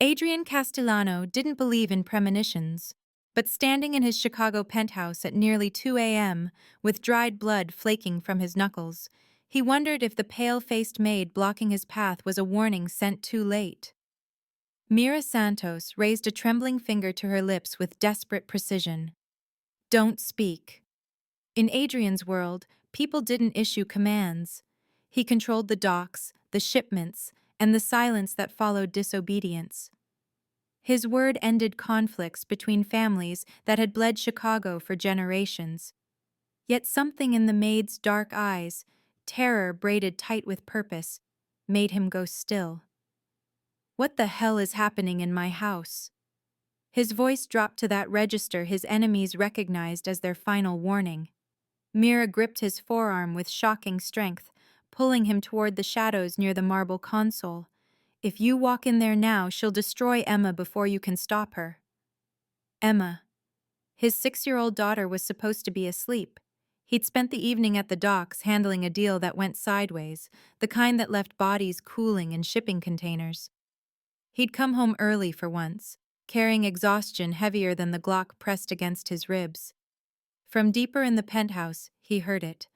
Adrian Castellano didn't believe in premonitions, but standing in his Chicago penthouse at nearly 2 a.m., with dried blood flaking from his knuckles, he wondered if the pale-faced maid blocking his path was a warning sent too late. Mira Santos raised a trembling finger to her lips with desperate precision. "Don't speak." In Adrian's world, people didn't issue commands. He controlled the docks, the shipments, and the silence that followed disobedience. His word ended conflicts between families that had bled Chicago for generations. Yet something in the maid's dark eyes, terror braided tight with purpose, made him go still. "What the hell is happening in my house?" His voice dropped to that register his enemies recognized as their final warning. Mira gripped his forearm with shocking strength, pulling him toward the shadows near the marble console. "If you walk in there now, she'll destroy Emma before you can stop her." Emma. His 6-year-old daughter was supposed to be asleep. He'd spent the evening at the docks handling a deal that went sideways, the kind that left bodies cooling in shipping containers. He'd come home early for once, carrying exhaustion heavier than the Glock pressed against his ribs. From deeper in the penthouse, he heard it.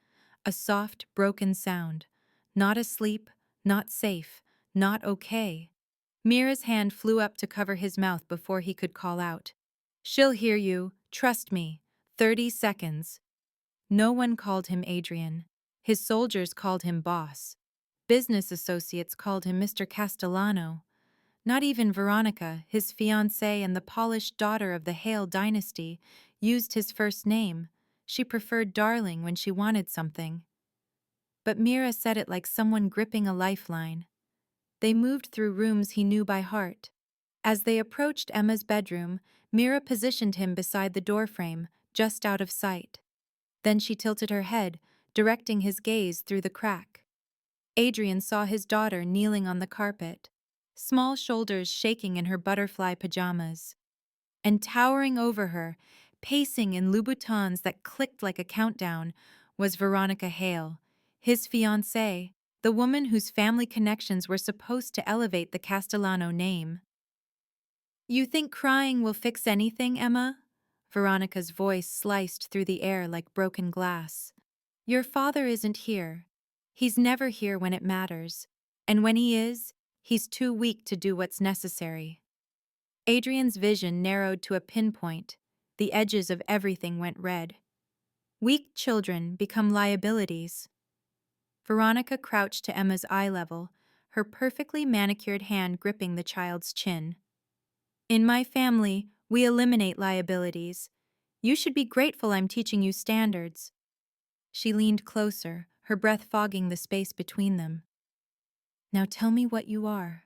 A soft, broken sound. Not asleep, not safe, not okay. Mira's hand flew up to cover his mouth before he could call out. "She'll hear you, trust me. 30 seconds. No one called him Adrian. His soldiers called him boss. Business associates called him Mr. Castellano. Not even Veronica, his fiancée and the polished daughter of the Hale dynasty, used his first name. She preferred darling when she wanted something. But Mira said it like someone gripping a lifeline. They moved through rooms he knew by heart. As they approached Emma's bedroom, Mira positioned him beside the doorframe, just out of sight. Then she tilted her head, directing his gaze through the crack. Adrian saw his daughter kneeling on the carpet, small shoulders shaking in her butterfly pajamas. And towering over her, pacing in Louboutins that clicked like a countdown, was Veronica Hale, his fiancée, the woman whose family connections were supposed to elevate the Castellano name. "You think crying will fix anything, Emma?" Veronica's voice sliced through the air like broken glass. "Your father isn't here. He's never here when it matters. And when he is, he's too weak to do what's necessary." Adrian's vision narrowed to a pinpoint. The edges of everything went red. Weak children become liabilities. Veronica crouched to Emma's eye level, her perfectly manicured hand gripping the child's chin. "In my family, we eliminate liabilities. You should be grateful I'm teaching you standards." She leaned closer, her breath fogging the space between them. "Now tell me what you are."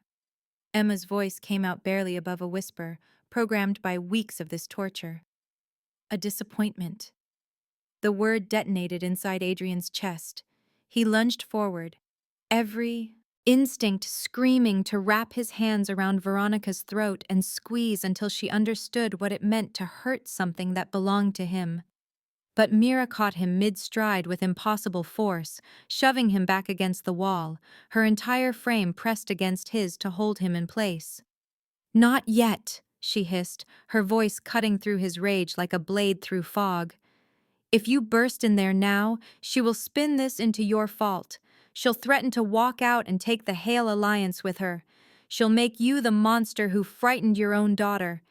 Emma's voice came out barely above a whisper, programmed by weeks of this torture. "A disappointment." The word detonated inside Adrian's chest. He lunged forward, every instinct screaming to wrap his hands around Veronica's throat and squeeze until she understood what it meant to hurt something that belonged to him. But Mira caught him mid-stride with impossible force, shoving him back against the wall, her entire frame pressed against his to hold him in place. "Not yet," she hissed, her voice cutting through his rage like a blade through fog. "If you burst in there now, she will spin this into your fault. She'll threaten to walk out and take the Hale Alliance with her. She'll make you the monster who frightened your own daughter.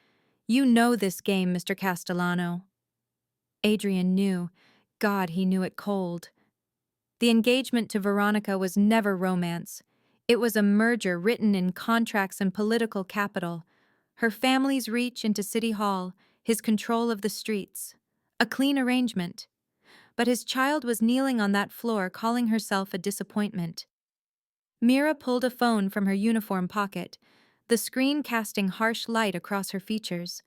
You know this game, Mr. Castellano." Adrian knew. God, he knew it cold. The engagement to Veronica was never romance. It was a merger written in contracts and political capital. Her family's reach into City Hall, his control of the streets. A clean arrangement. But his child was kneeling on that floor calling herself a disappointment. Mira pulled a phone from her uniform pocket, the screen casting harsh light across her features.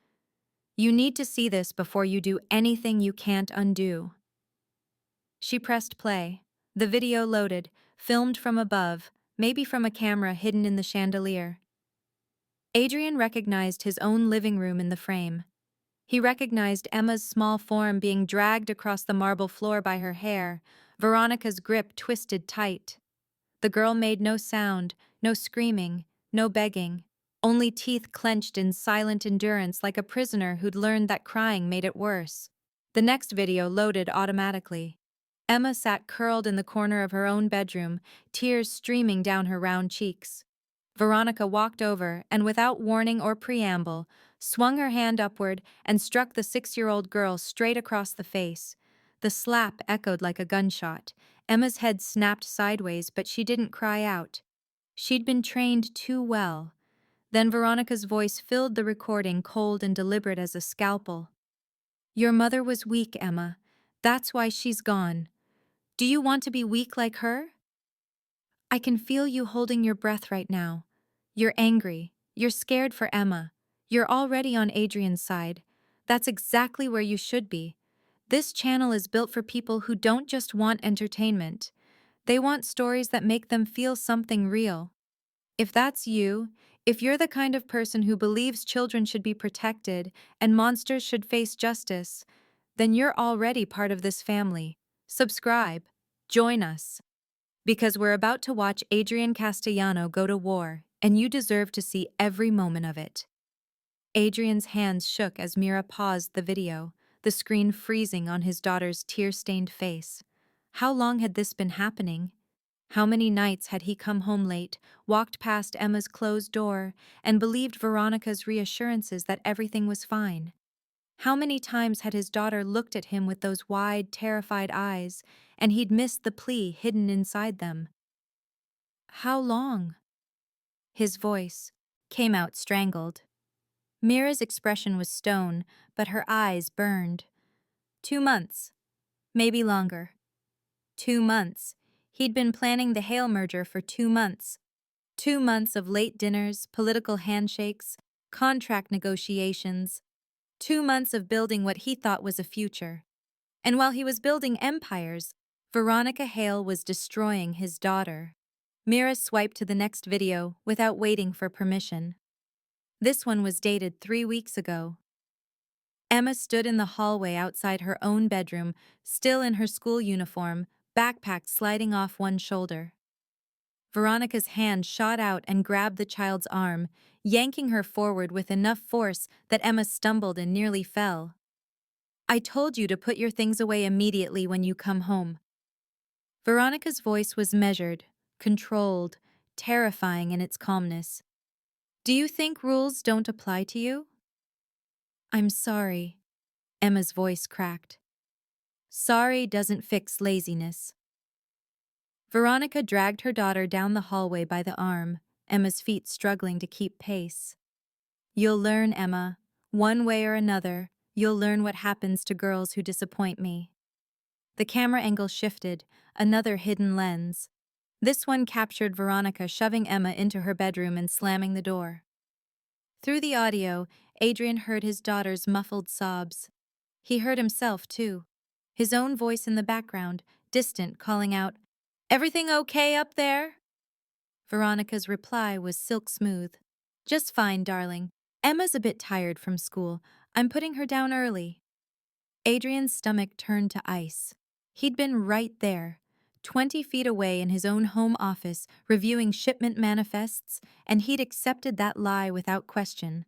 "You need to see this before you do anything you can't undo." She pressed play. The video loaded, filmed from above, maybe from a camera hidden in the chandelier. Adrian recognized his own living room in the frame. He recognized Emma's small form being dragged across the marble floor by her hair, Veronica's grip twisted tight. The girl made no sound, no screaming, no begging. only teeth clenched in silent endurance like a prisoner who'd learned that crying made it worse. The next video loaded automatically. Emma sat curled in the corner of her own bedroom, tears streaming down her round cheeks. Veronica walked over and, without warning or preamble, swung her hand upward and struck the 6-year-old girl straight across the face. The slap echoed like a gunshot. Emma's head snapped sideways, but she didn't cry out. She'd been trained too well. Then Veronica's voice filled the recording, cold and deliberate as a scalpel. "Your mother was weak, Emma. That's why she's gone. Do you want to be weak like her? I can feel you holding your breath right now. You're angry. You're scared for Emma. You're already on Adrian's side. That's exactly where you should be. This channel is built for people who don't just want entertainment. They want stories that make them feel something real. If that's you, if you're the kind of person who believes children should be protected and monsters should face justice, then you're already part of this family. Subscribe. Join us. Because we're about to watch Adrian Castellano go to war, and you deserve to see every moment of it." Adrian's hands shook as Mira paused the video, the screen freezing on his daughter's tear-stained face. How long had this been happening? How many nights had he come home late, walked past Emma's closed door, and believed Veronica's reassurances that everything was fine? How many times had his daughter looked at him with those wide, terrified eyes, and he'd missed the plea hidden inside them? How long? His voice came out strangled. Mira's expression was stone, but her eyes burned. 2 months. Maybe longer. 2 months. He'd been planning the Hale merger for 2 months. 2 months of late dinners, political handshakes, contract negotiations. 2 months of building what he thought was a future. And while he was building empires, Veronica Hale was destroying his daughter. Mira swiped to the next video without waiting for permission. This one was dated 3 weeks ago. Emma stood in the hallway outside her own bedroom, still in her school uniform, backpack sliding off one shoulder. Veronica's hand shot out and grabbed the child's arm, yanking her forward with enough force that Emma stumbled and nearly fell. "I told you to put your things away immediately when you come home." Veronica's voice was measured, controlled, terrifying in its calmness. "Do you think rules don't apply to you?" "I'm sorry." Emma's voice cracked. "Sorry doesn't fix laziness." Veronica dragged her daughter down the hallway by the arm, Emma's feet struggling to keep pace. "You'll learn, Emma. One way or another, you'll learn what happens to girls who disappoint me." The camera angle shifted, another hidden lens. This one captured Veronica shoving Emma into her bedroom and slamming the door. Through the audio, Adrian heard his daughter's muffled sobs. He heard himself, too. His own voice in the background, distant, calling out, "Everything okay up there?" Veronica's reply was silk smooth. "Just fine, darling. Emma's a bit tired from school. I'm putting her down early." Adrian's stomach turned to ice. He'd been right there, 20 feet away in his own home office, reviewing shipment manifests, and he'd accepted that lie without question.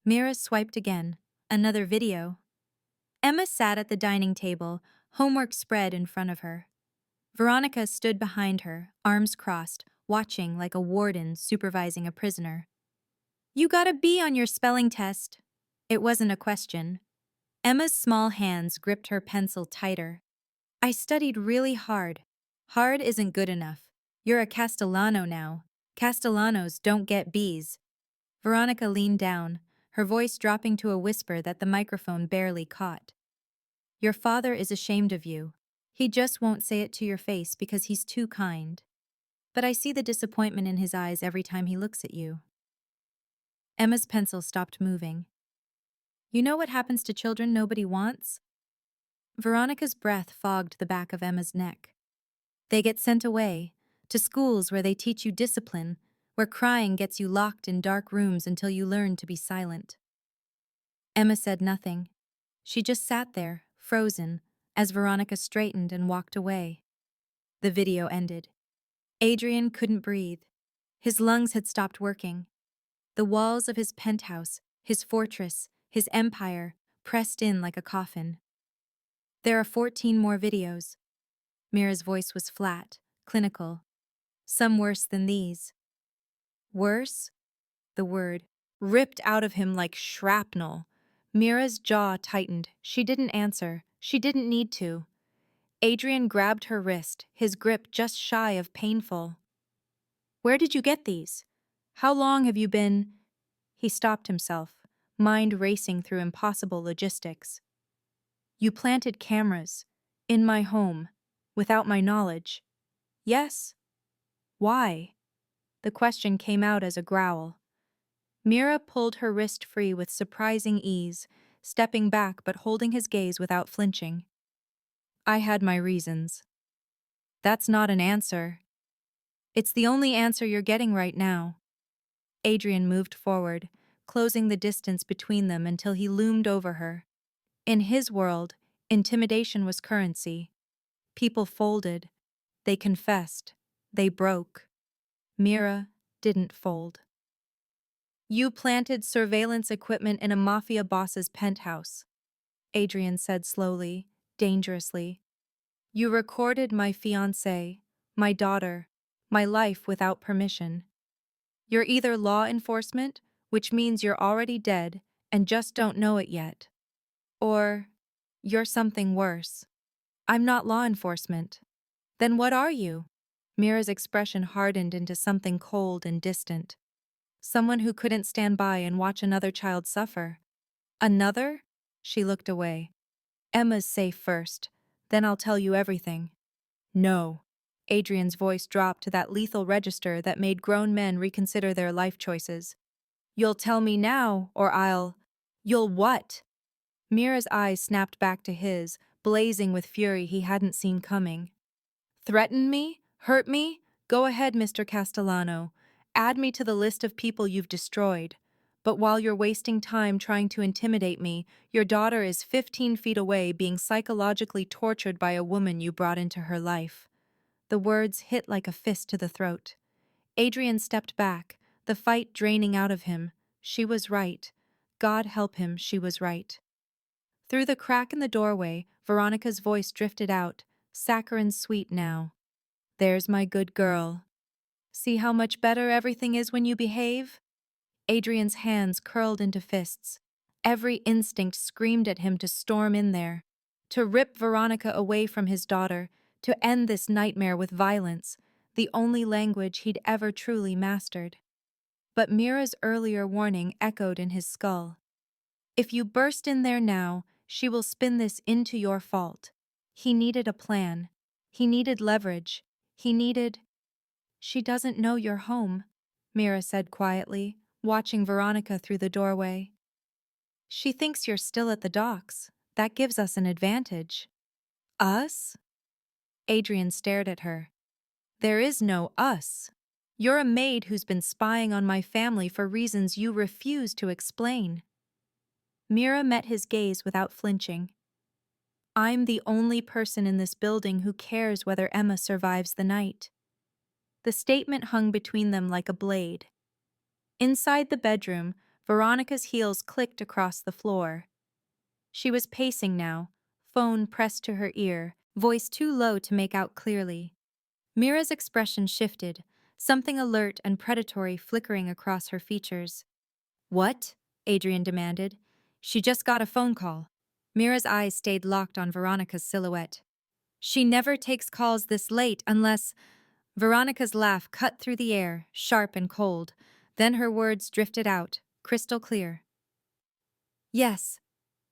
Mira swiped again. Another video. Emma sat at the dining table, homework spread in front of her. Veronica stood behind her, arms crossed, watching like a warden supervising a prisoner. "You got a B on your spelling test." It wasn't a question. Emma's small hands gripped her pencil tighter. "I studied really hard." "Hard isn't good enough. You're a Castellano now. Castellanos don't get Bs." Veronica leaned down, her voice dropping to a whisper that the microphone barely caught. "Your father is ashamed of you. He just won't say it to your face because he's too kind. But I see the disappointment in his eyes every time he looks at you." Emma's pencil stopped moving. "You know what happens to children nobody wants?" Veronica's breath fogged the back of Emma's neck. "They get sent away, to schools where they teach you discipline, where crying gets you locked in dark rooms until you learn to be silent." Emma said nothing. She just sat there, frozen, as Veronica straightened and walked away. The video ended. Adrian couldn't breathe. His lungs had stopped working. The walls of his penthouse, his fortress, his empire, pressed in like a coffin. There are 14 more videos. Mira's voice was flat, clinical. Some worse than these. Worse? The word ripped out of him like shrapnel. Mira's jaw tightened. She didn't answer. She didn't need to. Adrian grabbed her wrist, his grip just shy of painful. Where did you get these? How long have you been? He stopped himself, mind racing through impossible logistics. You planted cameras. In my home. Without my knowledge. Yes? Why? The question came out as a growl. Mira pulled her wrist free with surprising ease, stepping back but holding his gaze without flinching. I had my reasons. That's not an answer. It's the only answer you're getting right now. Adrian moved forward, closing the distance between them until he loomed over her. In his world, intimidation was currency. People folded. They confessed. They broke. Mira didn't fold. You planted surveillance equipment in a mafia boss's penthouse, Adrian said slowly, dangerously. You recorded my fiancée, my daughter, my life without permission. You're either law enforcement, which means you're already dead and just don't know it yet, or you're something worse. I'm not law enforcement. Then what are you? Mira's expression hardened into something cold and distant. Someone who couldn't stand by and watch another child suffer. Another? She looked away. Emma's safe first, then I'll tell you everything. No. Adrian's voice dropped to that lethal register that made grown men reconsider their life choices. You'll tell me now, or I'll… You'll what? Mira's eyes snapped back to his, blazing with fury he hadn't seen coming. Threaten me? Hurt me? Go ahead, Mr. Castellano. Add me to the list of people you've destroyed. But while you're wasting time trying to intimidate me, your daughter is 15 feet away being psychologically tortured by a woman you brought into her life. The words hit like a fist to the throat. Adrian stepped back, the fight draining out of him. She was right. God help him, she was right. Through the crack in the doorway, Veronica's voice drifted out, saccharine sweet now. There's my good girl. See how much better everything is when you behave? Adrian's hands curled into fists. Every instinct screamed at him to storm in there, to rip Veronica away from his daughter, to end this nightmare with violence, the only language he'd ever truly mastered. But Mira's earlier warning echoed in his skull. If you burst in there now, she will spin this into your fault. He needed a plan. He needed leverage. He needed… She doesn't know you're home, Mira said quietly, watching Veronica through the doorway. She thinks you're still at the docks. That gives us an advantage. Us? Adrian stared at her. There is no us. You're a maid who's been spying on my family for reasons you refuse to explain. Mira met his gaze without flinching. I'm the only person in this building who cares whether Emma survives the night. The statement hung between them like a blade. Inside the bedroom, Veronica's heels clicked across the floor. She was pacing now, phone pressed to her ear, voice too low to make out clearly. Mira's expression shifted, something alert and predatory flickering across her features. What? Adrian demanded. She just got a phone call. Mira's eyes stayed locked on Veronica's silhouette. She never takes calls this late unless… Veronica's laugh cut through the air, sharp and cold. Then her words drifted out, crystal clear. Yes,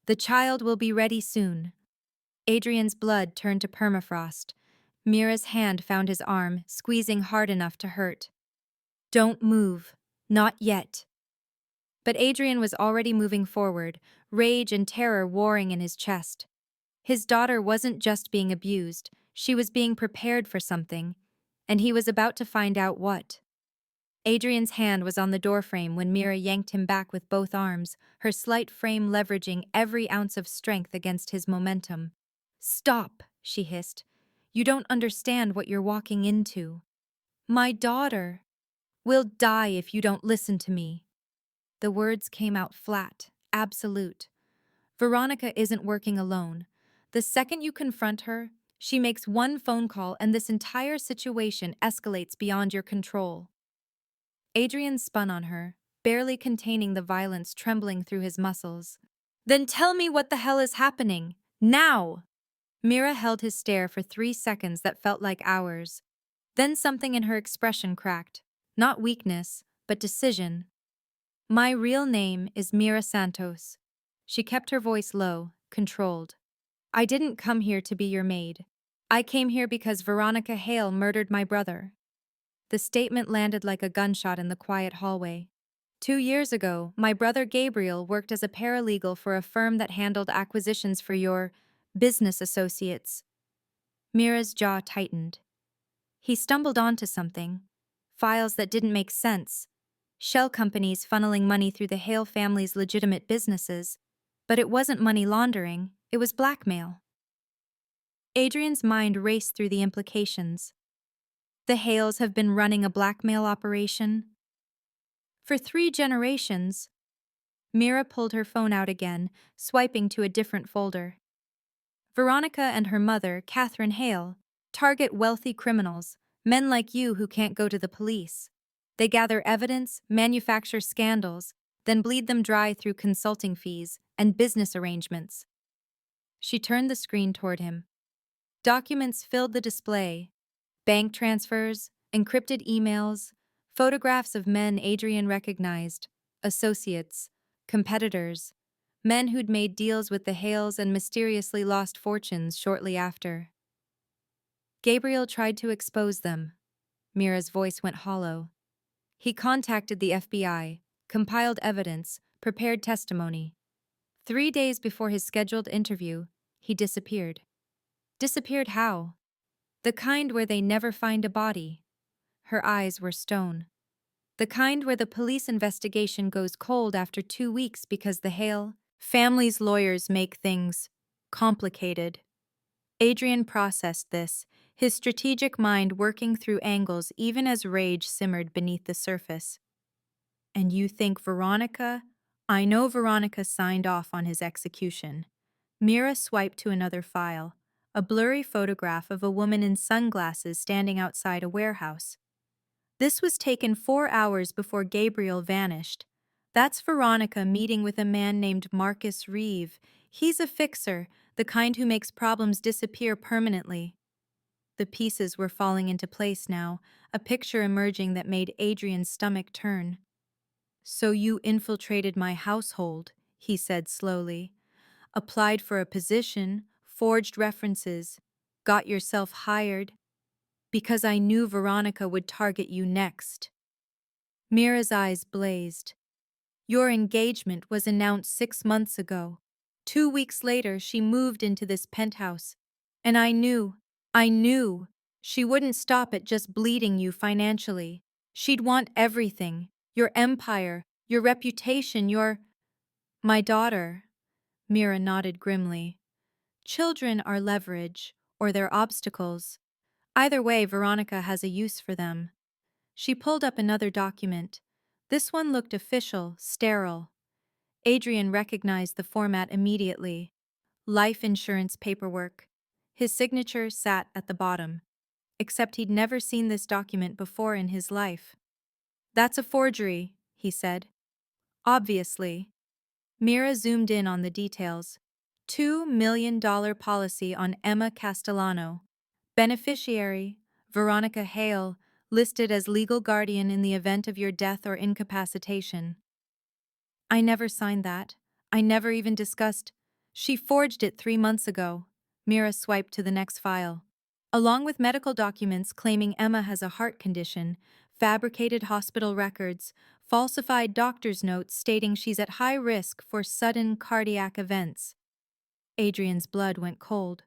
the child will be ready soon. Adrian's blood turned to permafrost. Mira's hand found his arm, squeezing hard enough to hurt. Don't move. Not yet. But Adrian was already moving forward, rage and terror warring in his chest. His daughter wasn't just being abused, she was being prepared for something, and he was about to find out what. Adrian's hand was on the doorframe when Mira yanked him back with both arms, her slight frame leveraging every ounce of strength against his momentum. Stop, she hissed. You don't understand what you're walking into. My daughter will die if you don't listen to me. The words came out flat, absolute. Veronica isn't working alone. The second you confront her, she makes one phone call and this entire situation escalates beyond your control. Adrian spun on her, barely containing the violence trembling through his muscles. Then tell me what the hell is happening. Now! Mira held his stare for 3 seconds that felt like hours. Then something in her expression cracked. Not weakness, but decision. My real name is Mira Santos. She kept her voice low, controlled. I didn't come here to be your maid. I came here because Veronica Hale murdered my brother. The statement landed like a gunshot in the quiet hallway. 2 years ago, my brother Gabriel worked as a paralegal for a firm that handled acquisitions for your business associates. Mira's jaw tightened. He stumbled onto something. Files that didn't make sense. Shell companies funneling money through the Hale family's legitimate businesses. But it wasn't money laundering, it was blackmail. Adrian's mind raced through the implications. The Hales have been running a blackmail operation for 3 generations. Mira pulled her phone out again, swiping to a different folder. Veronica and her mother, Catherine Hale, target wealthy criminals, men like you who can't go to the police. They gather evidence, manufacture scandals, then bleed them dry through consulting fees and business arrangements. She turned the screen toward him. Documents filled the display. Bank transfers, encrypted emails, photographs of men Adrian recognized, associates, competitors, men who'd made deals with the Hales and mysteriously lost fortunes shortly after. Gabriel tried to expose them. Mira's voice went hollow. He contacted the FBI, compiled evidence, prepared testimony. 3 days before his scheduled interview, he disappeared. Disappeared how? The kind where they never find a body. Her eyes were stone. The kind where the police investigation goes cold after 2 weeks because the Hale family's lawyers make things complicated. Adrian processed this, his strategic mind working through angles even as rage simmered beneath the surface. And you think Veronica? I know Veronica signed off on his execution. Mira swiped to another file, a blurry photograph of a woman in sunglasses standing outside a warehouse. This was taken 4 hours before Gabriel vanished. That's Veronica meeting with a man named Marcus Reeve. He's a fixer, the kind who makes problems disappear permanently. The pieces were falling into place now, a picture emerging that made Adrian's stomach turn. So you infiltrated my household, he said slowly. Applied for a position, forged references, got yourself hired, because I knew Veronica would target you next. Mira's eyes blazed. Your engagement was announced 6 months ago. 2 weeks later, she moved into this penthouse. And I knew she wouldn't stop at just bleeding you financially. She'd want everything, your empire, your reputation, My daughter, Mira nodded grimly. Children are leverage, or they're obstacles. Either way, Veronica has a use for them. She pulled up another document. This one looked official, sterile. Adrian recognized the format immediately. Life insurance paperwork. His signature sat at the bottom. Except he'd never seen this document before in his life. That's a forgery, he said. Obviously. Mira zoomed in on the details. $2 million policy on Emma Castellano. Beneficiary, Veronica Hale, listed as legal guardian in the event of your death or incapacitation. I never signed that. I never even discussed. She forged it 3 months ago. Mira swiped to the next file. Along with medical documents claiming Emma has a heart condition, fabricated hospital records, falsified doctor's notes stating she's at high risk for sudden cardiac events. Adrian's blood went cold.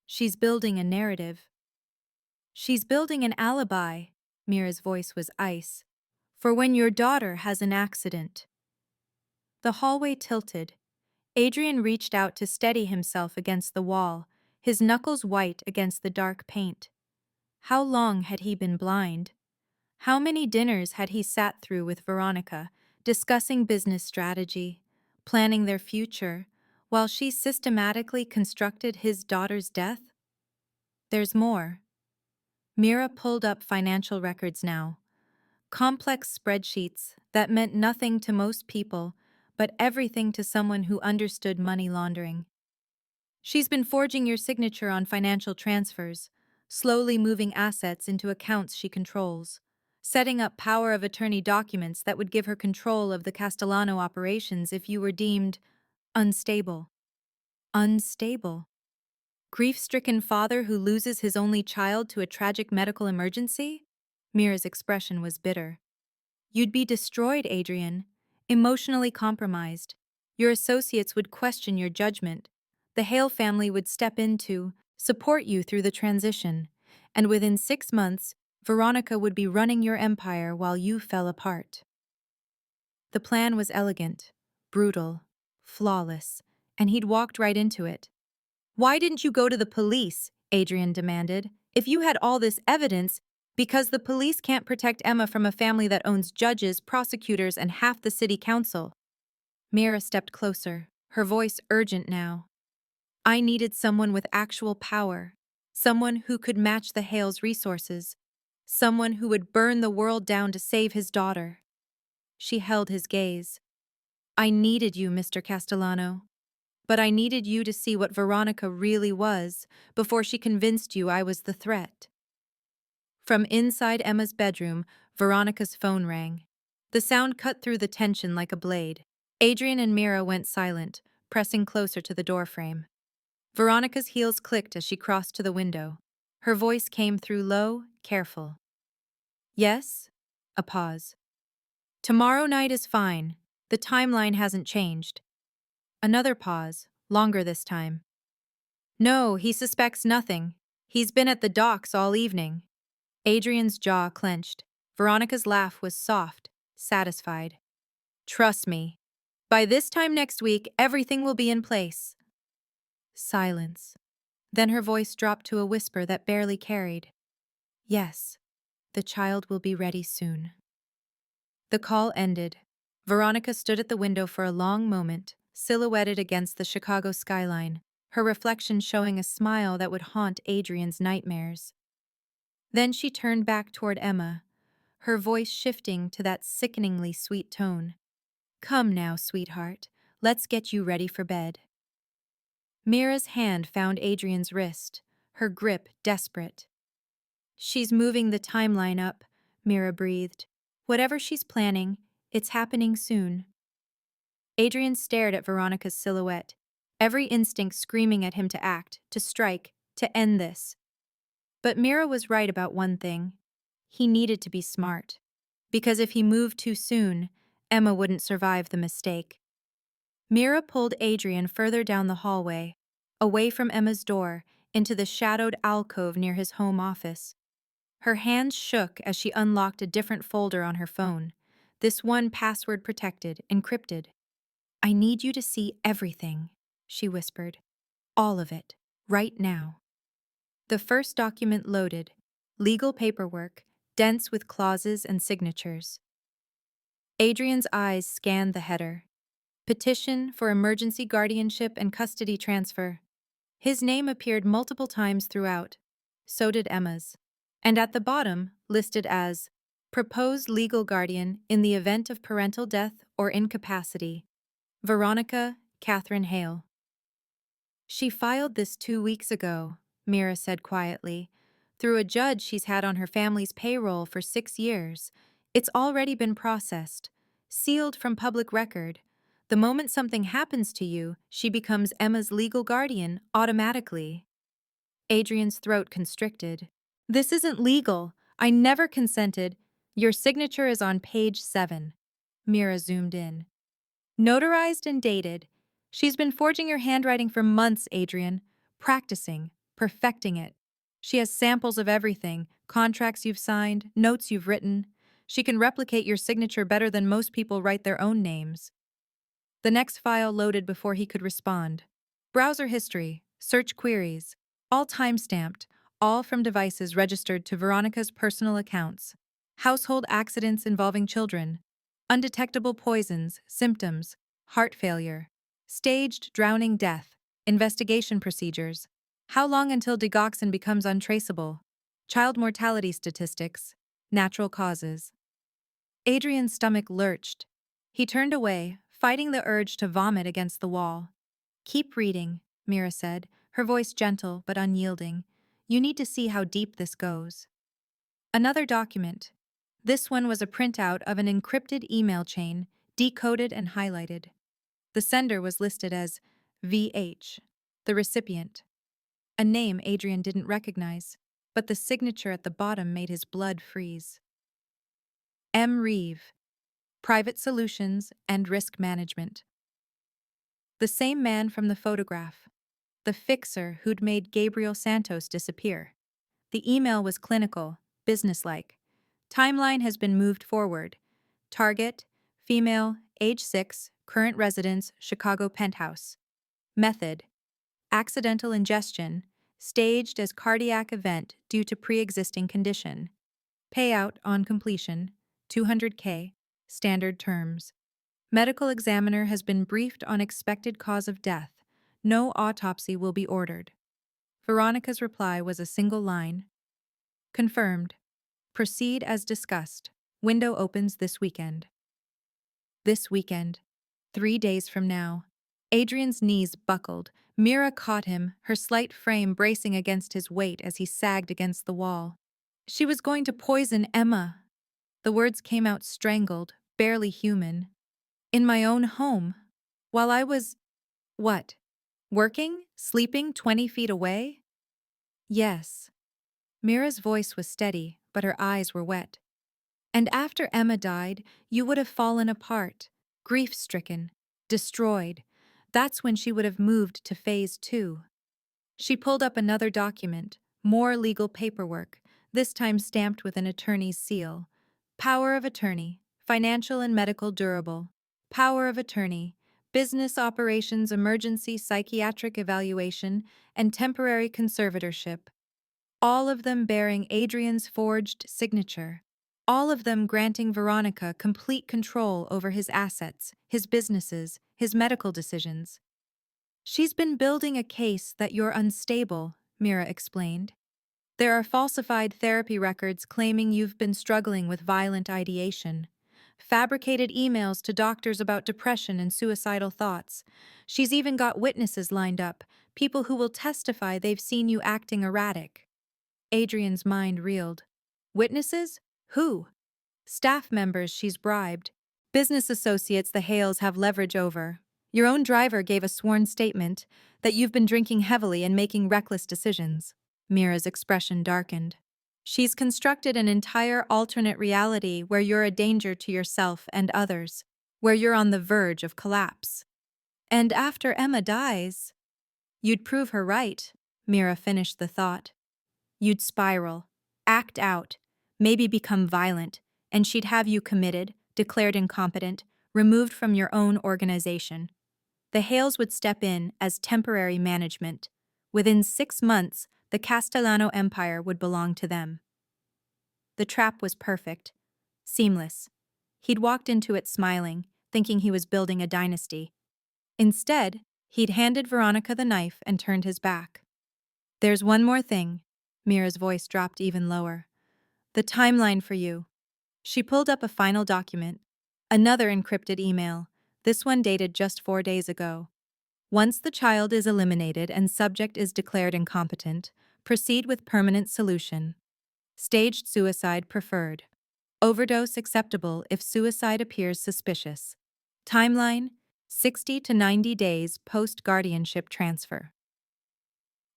She's building a narrative. She's building an alibi, Mira's voice was ice, for when your daughter has an accident. The hallway tilted. Adrian reached out to steady himself against the wall, his knuckles white against the dark paint. How long had he been blind? How many dinners had he sat through with Veronica, discussing business strategy, planning their future, while she systematically constructed his daughter's death? There's more. Mira pulled up financial records now. Complex spreadsheets that meant nothing to most people, but everything to someone who understood money laundering. She's been forging your signature on financial transfers, slowly moving assets into accounts she controls, setting up power of attorney documents that would give her control of the Castellano operations if you were deemed unstable. Unstable. Grief-stricken father who loses his only child to a tragic medical emergency? Mira's expression was bitter. You'd be destroyed, Adrian. Emotionally compromised. Your associates would question your judgment. The Hale family would step in to support you through the transition. And within 6 months, Veronica would be running your empire while you fell apart. The plan was elegant, brutal, flawless, and he'd walked right into it. Why didn't you go to the police? Adrian demanded. If you had all this evidence, because the police can't protect Emma from a family that owns judges, prosecutors, and half the city council. Mira stepped closer, her voice urgent now. I needed someone with actual power, someone who could match the Hale's resources, someone who would burn the world down to save his daughter. She held his gaze. I needed you, Mr. Castellano. But I needed you to see what Veronica really was before she convinced you I was the threat. From inside Emma's bedroom, Veronica's phone rang. The sound cut through the tension like a blade. Adrian and Mira went silent, pressing closer to the doorframe. Veronica's heels clicked as she crossed to the window. Her voice came through low, careful. Yes? A pause. Tomorrow night is fine. The timeline hasn't changed. Another pause, longer this time. No, he suspects nothing. He's been at the docks all evening. Adrian's jaw clenched. Veronica's laugh was soft, satisfied. Trust me. By this time next week, everything will be in place. Silence. Then her voice dropped to a whisper that barely carried. Yes, the child will be ready soon. The call ended. Veronica stood at the window for a long moment, silhouetted against the Chicago skyline, her reflection showing a smile that would haunt Adrian's nightmares. Then she turned back toward Emma, her voice shifting to that sickeningly sweet tone. Come now, sweetheart, let's get you ready for bed. Mira's hand found Adrian's wrist, her grip desperate. She's moving the timeline up, Mira breathed. Whatever she's planning, it's happening soon. Adrian stared at Veronica's silhouette, every instinct screaming at him to act, to strike, to end this. But Mira was right about one thing. He needed to be smart. Because if he moved too soon, Emma wouldn't survive the mistake. Mira pulled Adrian further down the hallway, away from Emma's door, into the shadowed alcove near his home office. Her hands shook as she unlocked a different folder on her phone, this one password-protected, encrypted. I need you to see everything, she whispered. All of it, right now. The first document loaded, legal paperwork, dense with clauses and signatures. Adrian's eyes scanned the header. Petition for emergency guardianship and custody transfer. His name appeared multiple times throughout. So did Emma's. And at the bottom, listed as proposed legal guardian in the event of parental death or incapacity. Veronica Catherine Hale. She filed this 2 weeks ago, Mira said quietly, through a judge she's had on her family's payroll for 6 years. It's already been processed, sealed from public record. The moment something happens to you, she becomes Emma's legal guardian automatically. Adrian's throat constricted. This isn't legal. I never consented. Your signature is on page 7. Mira zoomed in. Notarized and dated. She's been forging your handwriting for months, Adrian. Practicing, perfecting it. She has samples of everything, contracts you've signed, notes you've written. She can replicate your signature better than most people write their own names. The next file loaded before he could respond. Browser history, search queries, all time-stamped, all from devices registered to Veronica's personal accounts. Household accidents involving children. Undetectable poisons, symptoms, heart failure, staged drowning death, investigation procedures. How long until digoxin becomes untraceable? Child mortality statistics, natural causes. Adrian's stomach lurched. He turned away, fighting the urge to vomit against the wall. Keep reading, Mira said, her voice gentle but unyielding. You need to see how deep this goes. Another document. This one was a printout of an encrypted email chain, decoded and highlighted. The sender was listed as VH, the recipient. A name Adrian didn't recognize, but the signature at the bottom made his blood freeze. M. Reeve, Private Solutions and Risk Management. The same man from the photograph. The fixer who'd made Gabriel Santos disappear. The email was clinical, businesslike. Timeline has been moved forward. Target, female, age 6, current residence, Chicago penthouse. Method, accidental ingestion, staged as cardiac event due to pre-existing condition. Payout on completion, $200K, standard terms. Medical examiner has been briefed on expected cause of death. No autopsy will be ordered. Veronica's reply was a single line. Confirmed. Proceed as discussed. Window opens this weekend. This weekend. 3 days from now. Adrian's knees buckled. Mira caught him, her slight frame bracing against his weight as he sagged against the wall. She was going to poison Emma. The words came out strangled, barely human. In my own home. While I was… what? Working? Sleeping 20 feet away? Yes. Mira's voice was steady, but her eyes were wet. And after Emma died, you would have fallen apart, grief-stricken, destroyed. That's when she would have moved to phase 2. She pulled up another document, more legal paperwork, this time stamped with an attorney's seal. Power of attorney, financial and medical durable. Power of attorney, business operations emergency psychiatric evaluation and temporary conservatorship. All of them bearing Adrian's forged signature. All of them granting Veronica complete control over his assets, his businesses, his medical decisions. She's been building a case that you're unstable, Mira explained. There are falsified therapy records claiming you've been struggling with violent ideation. Fabricated emails to doctors about depression and suicidal thoughts. She's even got witnesses lined up, people who will testify they've seen you acting erratic. Adrian's mind reeled. Witnesses? Who? Staff members she's bribed. Business associates the Hales have leverage over. Your own driver gave a sworn statement that you've been drinking heavily and making reckless decisions. Mira's expression darkened. She's constructed an entire alternate reality where you're a danger to yourself and others, where you're on the verge of collapse. And after Emma dies… You'd prove her right, Mira finished the thought. You'd spiral, act out, maybe become violent, and she'd have you committed, declared incompetent, removed from your own organization. The Hales would step in as temporary management. Within 6 months, the Castellano Empire would belong to them. The trap was perfect, seamless. He'd walked into it smiling, thinking he was building a dynasty. Instead, he'd handed Veronica the knife and turned his back. There's one more thing. Mira's voice dropped even lower. The timeline for you. She pulled up a final document, another encrypted email, this one dated just 4 days ago. Once the child is eliminated and subject is declared incompetent, proceed with permanent solution. Staged suicide preferred. Overdose acceptable if suicide appears suspicious. Timeline, 60 to 90 days post-guardianship transfer.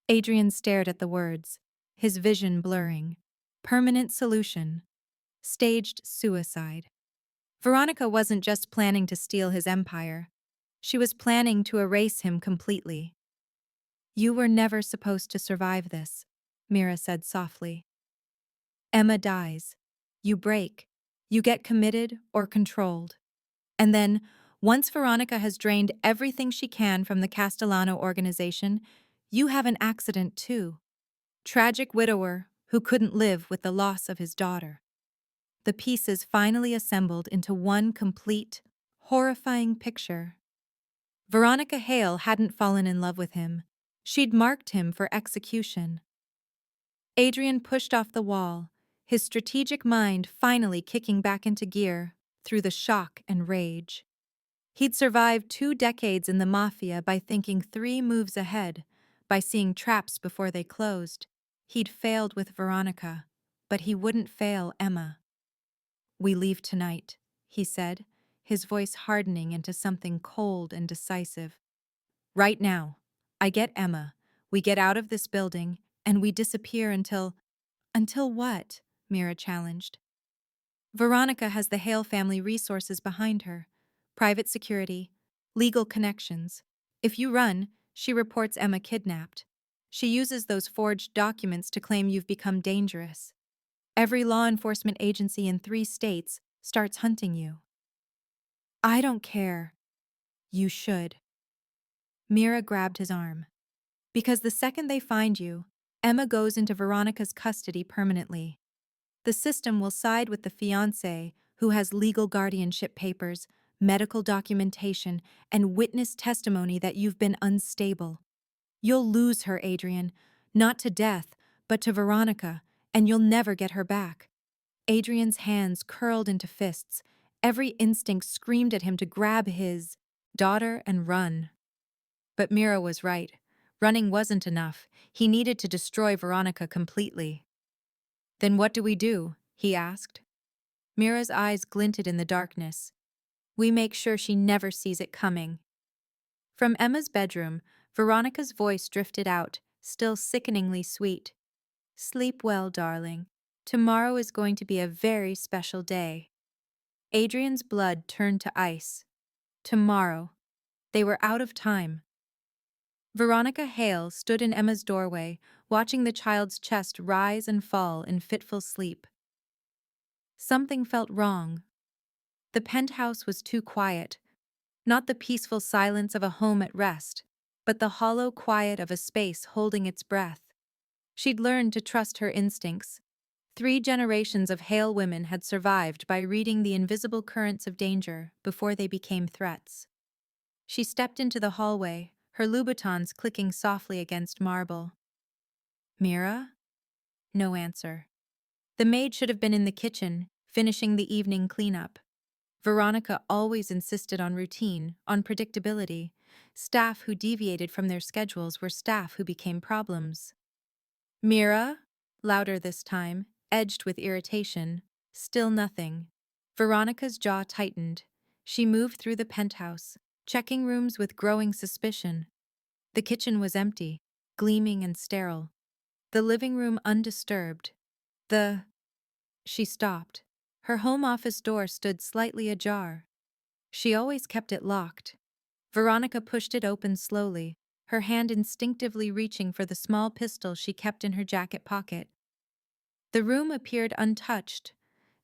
Adrian stared at the words, his vision blurring. Permanent solution. Staged suicide. Veronica wasn't just planning to steal his empire. She was planning to erase him completely. You were never supposed to survive this, Mira said softly. Emma dies. You break. You get committed or controlled. And then, once Veronica has drained everything she can from the Castellano organization, you have an accident too. Tragic widower who couldn't live with the loss of his daughter. the pieces finally assembled into one complete, horrifying picture. Veronica Hale hadn't fallen in love with him. She'd marked him for execution. Adrian pushed off the wall, his strategic mind finally kicking back into gear through the shock and rage. He'd survived 2 decades in the Mafia by thinking 3 moves ahead, by seeing traps before they closed. He'd failed with Veronica, but he wouldn't fail Emma. "We leave tonight," he said, his voice hardening into something cold and decisive. "Right now. I get Emma. We get out of this building, and we disappear until—" "Until what?" Mira challenged. "Veronica has the Hale family resources behind her. Private security, legal connections. If you run, she reports Emma kidnapped. She uses those forged documents to claim you've become dangerous. Every law enforcement agency in 3 states starts hunting you." "I don't care." "You should." Mira grabbed his arm. "Because the second they find you, Emma goes into Veronica's custody permanently. The system will side with the fiancé who has legal guardianship papers, medical documentation, and witness testimony that you've been unstable. You'll lose her, Adrian, not to death, but to Veronica, and you'll never get her back." Adrian's hands curled into fists. Every instinct screamed at him to grab his daughter and run. But Mira was right. Running wasn't enough. He needed to destroy Veronica completely. "Then what do we do?" he asked. Mira's eyes glinted in the darkness. "We make sure she never sees it coming." From Emma's bedroom, Veronica's voice drifted out, still sickeningly sweet. "Sleep well, darling. Tomorrow is going to be a very special day." Adrian's blood turned to ice. Tomorrow. They were out of time. Veronica Hale stood in Emma's doorway, watching the child's chest rise and fall in fitful sleep. Something felt wrong. The penthouse was too quiet, not the peaceful silence of a home at rest, but the hollow quiet of a space holding its breath. She'd learned to trust her instincts. 3 generations of Hale women had survived by reading the invisible currents of danger before they became threats. She stepped into the hallway, her Louboutins clicking softly against marble. "Mira?" No answer. The maid should have been in the kitchen, finishing the evening cleanup. Veronica always insisted on routine, on predictability. Staff who deviated from their schedules were staff who became problems. "Mira?" Louder this time, edged with irritation. Still nothing. Veronica's jaw tightened. She moved through the penthouse, checking rooms with growing suspicion. The kitchen was empty, gleaming and sterile. The living room undisturbed. She stopped. Her home office door stood slightly ajar. She always kept it locked. Veronica pushed it open slowly, her hand instinctively reaching for the small pistol she kept in her jacket pocket. The room appeared untouched.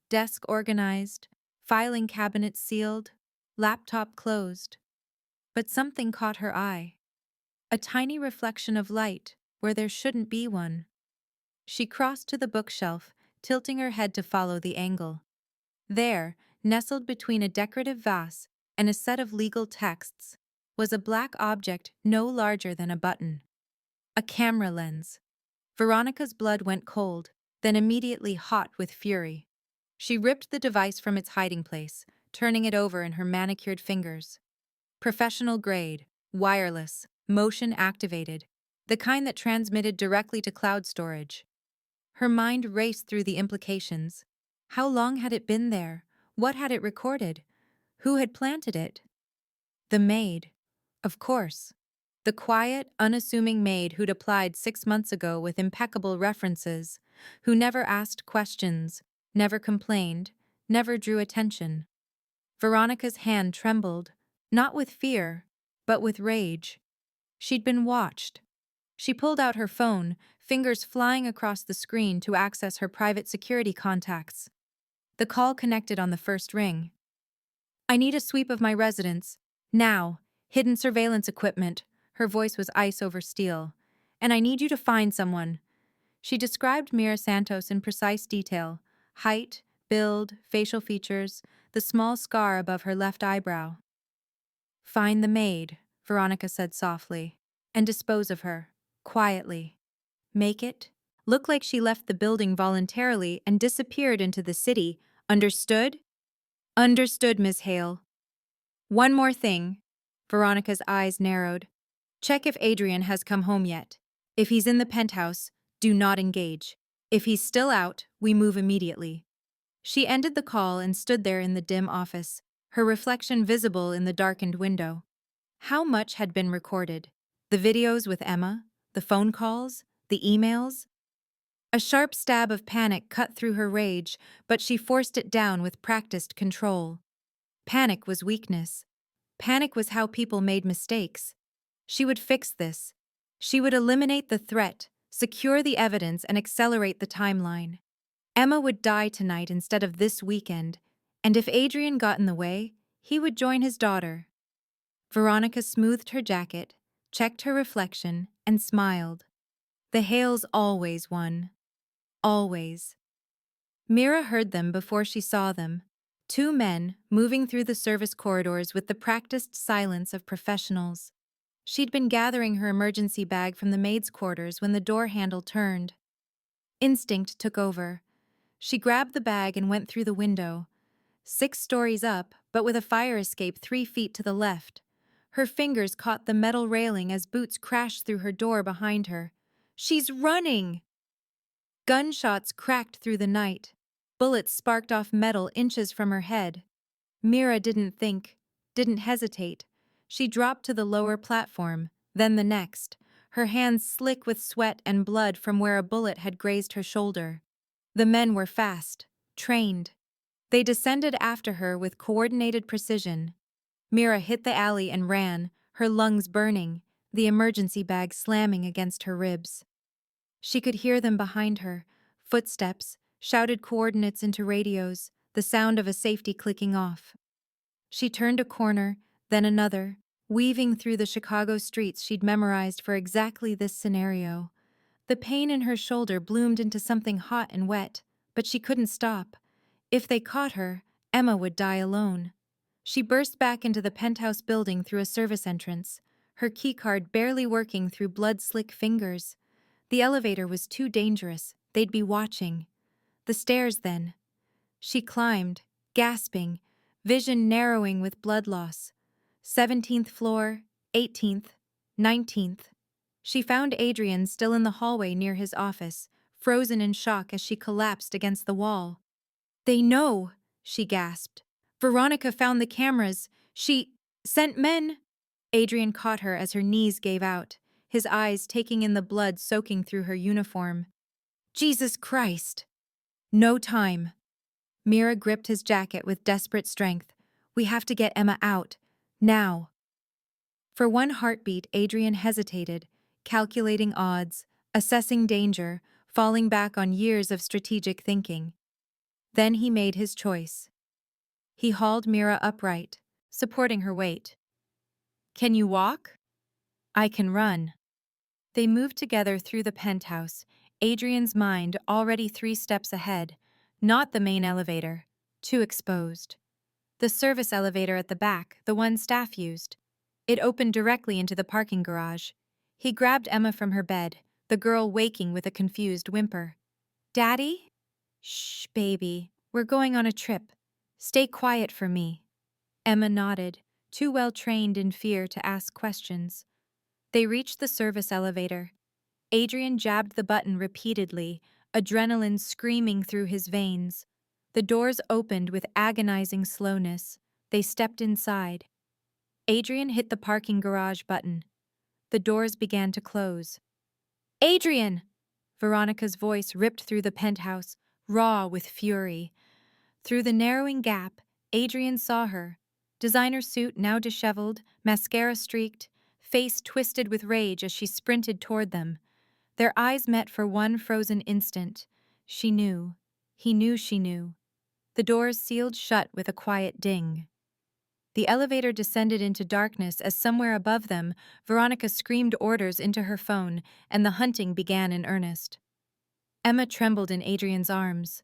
Desk organized, filing cabinet sealed, laptop closed. But something caught her eye. A tiny reflection of light where there shouldn't be one. She crossed to the bookshelf, tilting her head to follow the angle. There, nestled between a decorative vase and a set of legal texts, was a black object no larger than a button. A camera lens. Veronica's blood went cold, then immediately hot with fury. She ripped the device from its hiding place, turning it over in her manicured fingers. Professional grade, wireless, motion activated, the kind that transmitted directly to cloud storage. Her mind raced through the implications. How long had it been there? What had it recorded? Who had planted it? The maid. Of course. The quiet, unassuming maid who'd applied 6 months ago with impeccable references, who never asked questions, never complained, never drew attention. Veronica's hand trembled, not with fear, but with rage. She'd been watched. She pulled out her phone, fingers flying across the screen to access her private security contacts. The call connected on the first ring. "I need a sweep of my residence. Now. Hidden surveillance equipment." Her voice was ice over steel. "And I need you to find someone." She described Mira Santos in precise detail. Height, build, facial features, the small scar above her left eyebrow. "Find the maid," Veronica said softly, "and dispose of her, quietly. Make it look like she left the building voluntarily and disappeared into the city. Understood?" "Understood, Miss Hale." "One more thing." Veronica's eyes narrowed. "Check if Adrian has come home yet. If he's in the penthouse, do not engage. If he's still out, we move immediately." She ended the call and stood there in the dim office, her reflection visible in the darkened window. How much had been recorded? The videos with Emma, the phone calls, the emails? A sharp stab of panic cut through her rage, but she forced it down with practiced control. Panic was weakness. Panic was how people made mistakes. She would fix this. She would eliminate the threat, secure the evidence, and accelerate the timeline. Emma would die tonight instead of this weekend, and if Adrian got in the way, he would join his daughter. Veronica smoothed her jacket, checked her reflection, and smiled. The Hales always won. Always. Mira heard them before she saw them. Two men, moving through the service corridors with the practiced silence of professionals. She'd been gathering her emergency bag from the maid's quarters when the door handle turned. Instinct took over. She grabbed the bag and went through the window. 6 stories up, but with a fire escape 3 feet to the left. Her fingers caught the metal railing as boots crashed through her door behind her. "She's running!" Gunshots cracked through the night. Bullets sparked off metal inches from her head. Mira didn't think, didn't hesitate. She dropped to the lower platform, then the next, her hands slick with sweat and blood from where a bullet had grazed her shoulder. The men were fast, trained. They descended after her with coordinated precision. Mira hit the alley and ran, her lungs burning, the emergency bag slamming against her ribs. She could hear them behind her, footsteps, shouted coordinates into radios, the sound of a safety clicking off. She turned a corner, then another, weaving through the Chicago streets she'd memorized for exactly this scenario. The pain in her shoulder bloomed into something hot and wet, but she couldn't stop. If they caught her, Emma would die alone. She burst back into the penthouse building through a service entrance, her keycard barely working through blood-slick fingers. The elevator was too dangerous, they'd be watching. The stairs, then. She climbed, gasping, vision narrowing with blood loss. 17th floor, 18th, 19th. She found Adrian still in the hallway near his office, frozen in shock as she collapsed against the wall. "They know," she gasped. "Veronica found the cameras. She sent men." Adrian caught her as her knees gave out, his eyes taking in the blood soaking through her uniform. "Jesus Christ!" "No time." Mira gripped his jacket with desperate strength. "We have to get Emma out. Now." For one heartbeat, Adrian hesitated, calculating odds, assessing danger, falling back on years of strategic thinking. Then he made his choice. He hauled Mira upright, supporting her weight. "Can you walk?" "I can run." They moved together through the penthouse, Adrian's mind already 3 steps ahead. Not the main elevator, too exposed. The service elevator at the back, the one staff used. It opened directly into the parking garage. He grabbed Emma from her bed, the girl waking with a confused whimper. "Daddy?" "Shh, baby. We're going on a trip. Stay quiet for me." Emma nodded, too well trained in fear to ask questions. They reached the service elevator. Adrian jabbed the button repeatedly, adrenaline screaming through his veins. The doors opened with agonizing slowness. They stepped inside. Adrian hit the parking garage button. The doors began to close. "Adrian!" Veronica's voice ripped through the penthouse, raw with fury. Through the narrowing gap, Adrian saw her. Designer suit now disheveled, mascara streaked, face twisted with rage as she sprinted toward them. Their eyes met for one frozen instant. She knew. He knew she knew. The doors sealed shut with a quiet ding. The elevator descended into darkness as somewhere above them, Veronica screamed orders into her phone, and the hunting began in earnest. Emma trembled in Adrian's arms.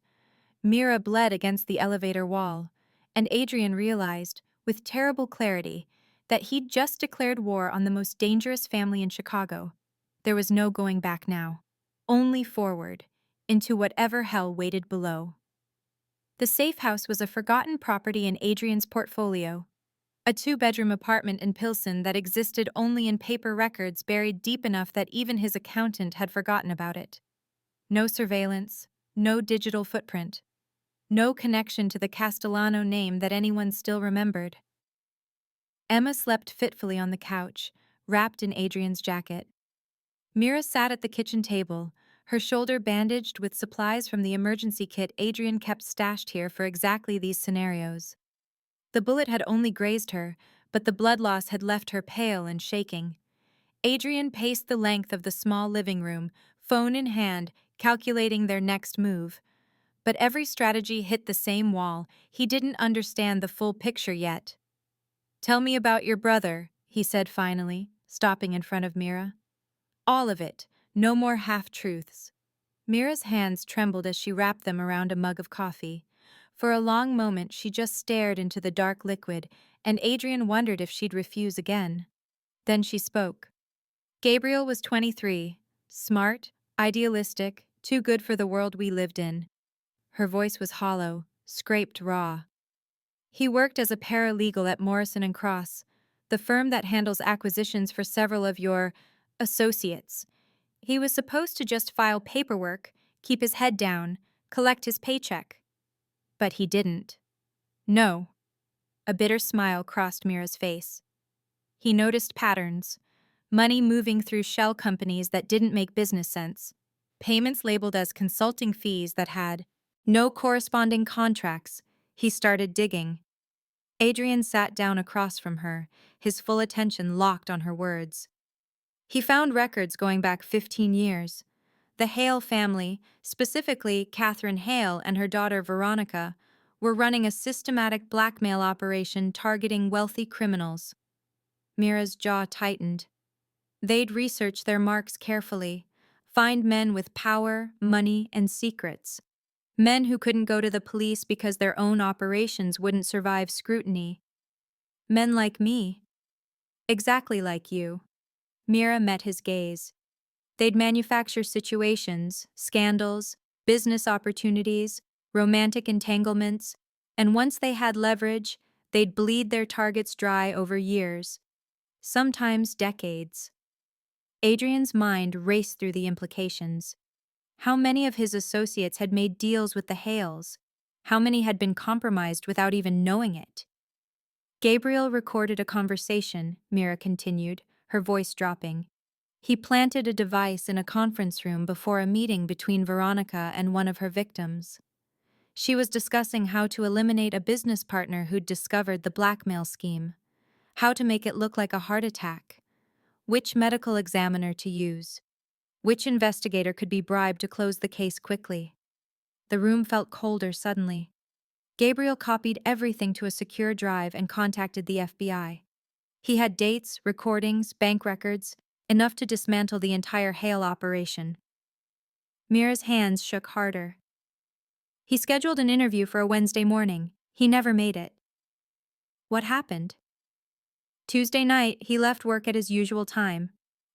Mira bled against the elevator wall, and Adrian realized, with terrible clarity, that he'd just declared war on the most dangerous family in Chicago. There was no going back now. Only forward, into whatever hell waited below. The safe house was a forgotten property in Adrian's portfolio, a two-bedroom apartment in Pilsen that existed only in paper records buried deep enough that even his accountant had forgotten about it. No surveillance, no digital footprint, no connection to the Castellano name that anyone still remembered. Emma slept fitfully on the couch, wrapped in Adrian's jacket. Mira sat at the kitchen table, her shoulder bandaged with supplies from the emergency kit Adrian kept stashed here for exactly these scenarios. The bullet had only grazed her, but the blood loss had left her pale and shaking. Adrian paced the length of the small living room, phone in hand, calculating their next move. But every strategy hit the same wall. He didn't understand the full picture yet. "Tell me about your brother," he said finally, stopping in front of Mira. "All of it. No more half-truths." Mira's hands trembled as she wrapped them around a mug of coffee. For a long moment she just stared into the dark liquid, and Adrian wondered if she'd refuse again. Then she spoke. Gabriel was 23, smart, idealistic, too good for the world we lived in. Her voice was hollow, scraped raw. He worked as a paralegal at Morrison & Cross, the firm that handles acquisitions for several of your associates. He was supposed to just file paperwork, keep his head down, collect his paycheck. But he didn't. No. A bitter smile crossed Mira's face. He noticed patterns. Money moving through shell companies that didn't make business sense. Payments labeled as consulting fees that had no corresponding contracts. He started digging. Adrian sat down across from her, his full attention locked on her words. He found records going back 15 years. The Hale family, specifically Catherine Hale and her daughter Veronica, were running a systematic blackmail operation targeting wealthy criminals. Mira's jaw tightened. They'd research their marks carefully, find men with power, money, and secrets. Men who couldn't go to the police because their own operations wouldn't survive scrutiny. Men like me. Exactly like you. Mira met his gaze. They'd manufacture situations, scandals, business opportunities, romantic entanglements, and once they had leverage, they'd bleed their targets dry over years, sometimes decades. Adrian's mind raced through the implications. How many of his associates had made deals with the Hales? How many had been compromised without even knowing it? Gabriel recorded a conversation, Mira continued, her voice dropping. He planted a device in a conference room before a meeting between Veronica and one of her victims. She was discussing how to eliminate a business partner who'd discovered the blackmail scheme, how to make it look like a heart attack, which medical examiner to use, which investigator could be bribed to close the case quickly. The room felt colder suddenly. Gabriel copied everything to a secure drive and contacted the FBI. He had dates, recordings, bank records, enough to dismantle the entire Hale operation. Mira's hands shook harder. He scheduled an interview for a Wednesday morning. He never made it. What happened? Tuesday night, he left work at his usual time.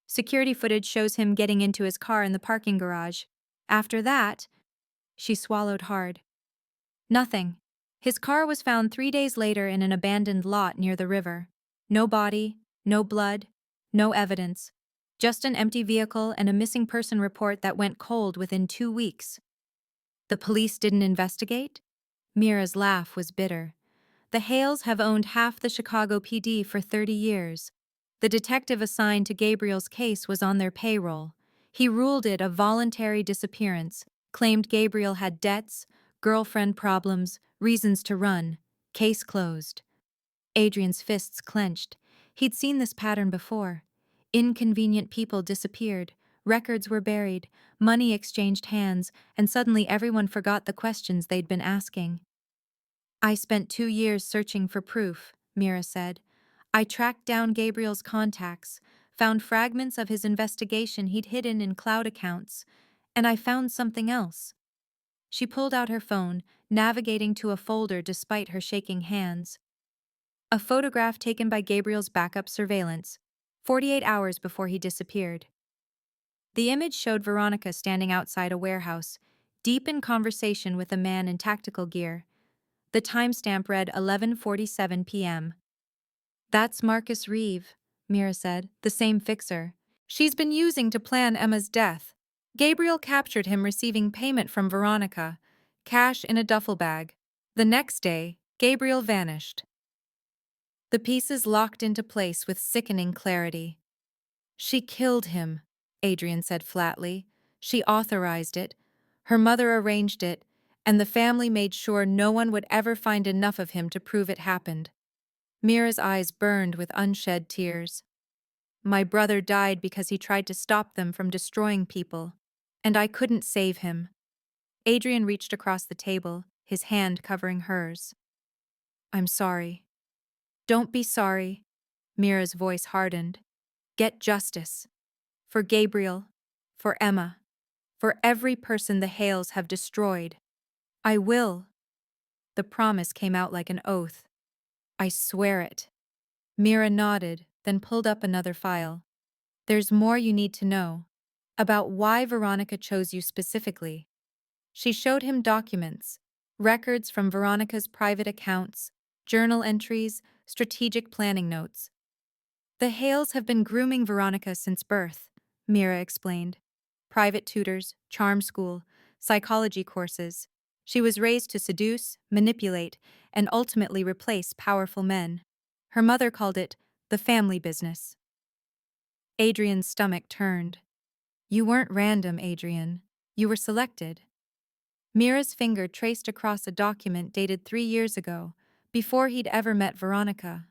Security footage shows him getting into his car in the parking garage. After that, she swallowed hard. Nothing. His car was found 3 days later in an abandoned lot near the river. No body, no blood, no evidence. Just an empty vehicle and a missing person report that went cold within 2 weeks. The police didn't investigate? Mira's laugh was bitter. The Hales have owned half the Chicago PD for 30 years. The detective assigned to Gabriel's case was on their payroll. He ruled it a voluntary disappearance, claimed Gabriel had debts, girlfriend problems, reasons to run. Case closed. Adrian's fists clenched. He'd seen this pattern before. Inconvenient people disappeared, records were buried, money exchanged hands, and suddenly everyone forgot the questions they'd been asking. "I spent 2 years searching for proof," Mira said. "I tracked down Gabriel's contacts, found fragments of his investigation he'd hidden in cloud accounts, and I found something else. She pulled out her phone, navigating to a folder despite her shaking hands. A photograph taken by Gabriel's backup surveillance, 48 hours before he disappeared. The image showed Veronica standing outside a warehouse, deep in conversation with a man in tactical gear. The timestamp read 11:47 p.m. "That's Marcus Reeve," Mira said, "the same fixer she's been using to plan Emma's death." Gabriel captured him receiving payment from Veronica, cash in a duffel bag. The next day, Gabriel vanished. The pieces locked into place with sickening clarity. "She killed him," Adrian said flatly. "She authorized it. Her mother arranged it, and the family made sure no one would ever find enough of him to prove it happened." Mira's eyes burned with unshed tears. "My brother died because he tried to stop them from destroying people, and I couldn't save him." Adrian reached across the table, his hand covering hers. "I'm sorry." "Don't be sorry." Mira's voice hardened. "Get justice. For Gabriel. For Emma. For every person the Hales have destroyed." "I will." The promise came out like an oath. "I swear it." Mira nodded, then pulled up another file. "There's more you need to know. About why Veronica chose you specifically." She showed him documents, records from Veronica's private accounts, journal entries, strategic planning notes. "The Hales have been grooming Veronica since birth," Mira explained. "Private tutors, charm school, psychology courses. She was raised to seduce, manipulate, and ultimately replace powerful men. Her mother called it the family business." Adrian's stomach turned. "You weren't random, Adrian. You were selected." Mira's finger traced across a document dated 3 years ago, before he'd ever met Veronica.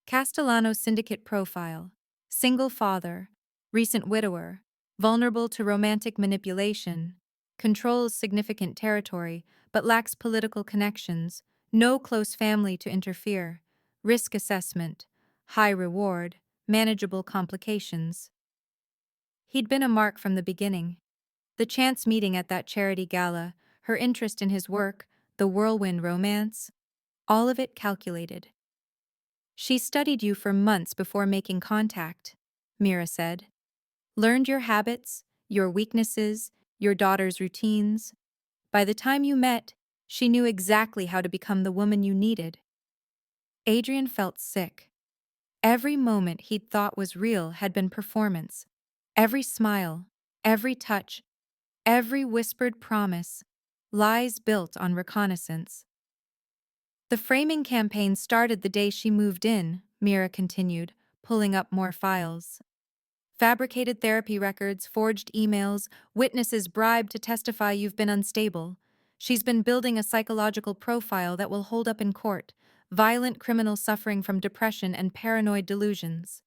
Castellano's syndicate profile: single father, recent widower, vulnerable to romantic manipulation, controls significant territory but lacks political connections, no close family to interfere, risk assessment, high reward, manageable complications. He'd been a mark from the beginning. The chance meeting at that charity gala, her interest in his work, the whirlwind romance, all of it calculated. "She studied you for months before making contact," Mira said. "Learned your habits, your weaknesses, your daughter's routines. By the time you met, she knew exactly how to become the woman you needed." Adrian felt sick. Every moment he'd thought was real had been performance. Every smile, every touch, every whispered promise, lies built on reconnaissance. "The framing campaign started the day she moved in," Mira continued, pulling up more files. "Fabricated therapy records, forged emails, witnesses bribed to testify you've been unstable. She's been building a psychological profile that will hold up in court, violent criminal suffering from depression and paranoid delusions."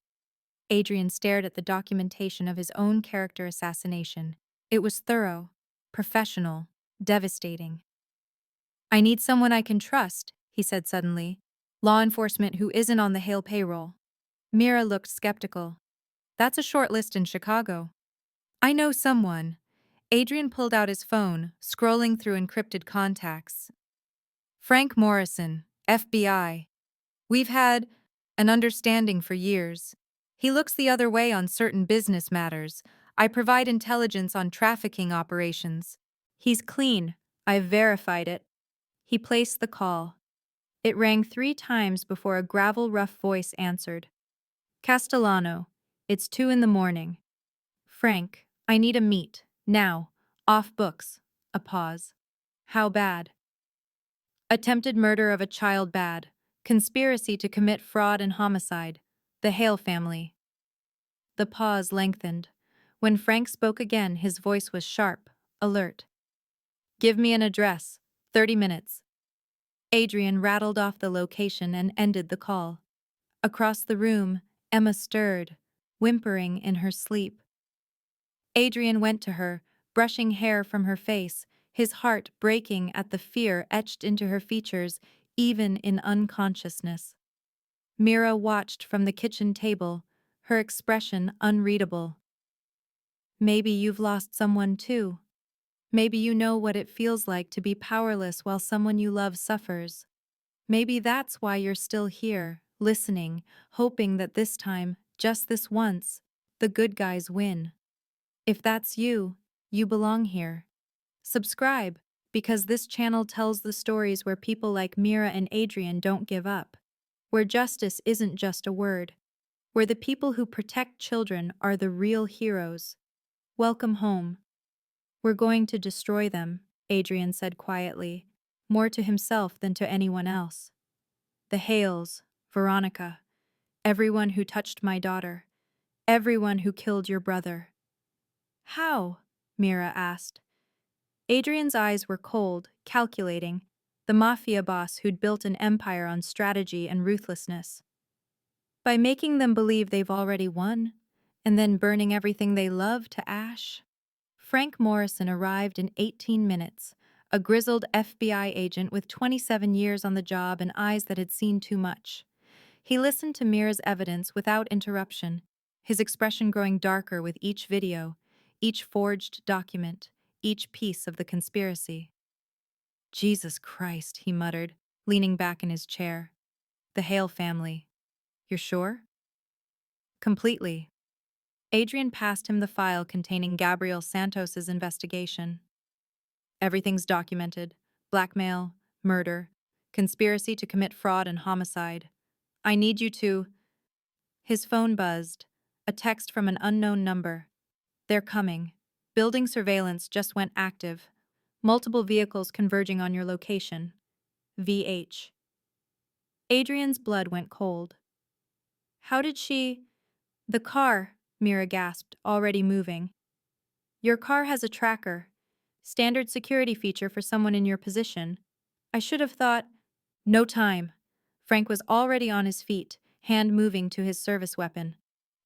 Adrian stared at the documentation of his own character assassination. It was thorough, professional, devastating. "I need someone I can trust," he said suddenly. "Law enforcement who isn't on the Hale payroll." Mira looked skeptical. "That's a short list in Chicago." "I know someone." Adrian pulled out his phone, scrolling through encrypted contacts. "Frank Morrison, FBI. We've had an understanding for years. He looks the other way on certain business matters. I provide intelligence on trafficking operations. He's clean. I've verified it." He placed the call. It rang 3 times before a gravel-rough voice answered. "Castellano, it's 2 in the morning. Frank, I need a meet. Now. Off books." A pause. "How bad?" "Attempted murder of a child bad. Conspiracy to commit fraud and homicide. The Hale family." The pause lengthened. When Frank spoke again, his voice was sharp, alert. "Give me an address. 30 minutes." Adrian rattled off the location and ended the call. Across the room, Emma stirred, whimpering in her sleep. Adrian went to her, brushing hair from her face, his heart breaking at the fear etched into her features, even in unconsciousness. Mira watched from the kitchen table, her expression unreadable. "Maybe you've lost someone too." Maybe you know what it feels like to be powerless while someone you love suffers. Maybe that's why you're still here, listening, hoping that this time, just this once, the good guys win. If that's you, you belong here. Subscribe, because this channel tells the stories where people like Mira and Adrian don't give up, where justice isn't just a word, where the people who protect children are the real heroes. Welcome home. We're going to destroy them, Adrian said quietly, more to himself than to anyone else. The Hales, Veronica, everyone who touched my daughter, everyone who killed your brother. How? Mira asked. Adrian's eyes were cold, calculating, the mafia boss who'd built an empire on strategy and ruthlessness. By making them believe they've already won, and then burning everything they love to ash. Frank Morrison arrived in 18 minutes, a grizzled FBI agent with 27 years on the job and eyes that had seen too much. He listened to Mira's evidence without interruption, his expression growing darker with each video, each forged document, each piece of the conspiracy. Jesus Christ, he muttered, leaning back in his chair. The Hale family. You're sure? Completely. Adrian passed him the file containing Gabriel Santos's investigation. Everything's documented. Blackmail, murder, conspiracy to commit fraud and homicide. I need you to... His phone buzzed. A text from an unknown number. They're coming. Building surveillance just went active. Multiple vehicles converging on your location. VH. Adrian's blood went cold. How did she... The car, Mira gasped, already moving. Your car has a tracker. Standard security feature for someone in your position. I should have thought... No time. Frank was already on his feet, hand moving to his service weapon.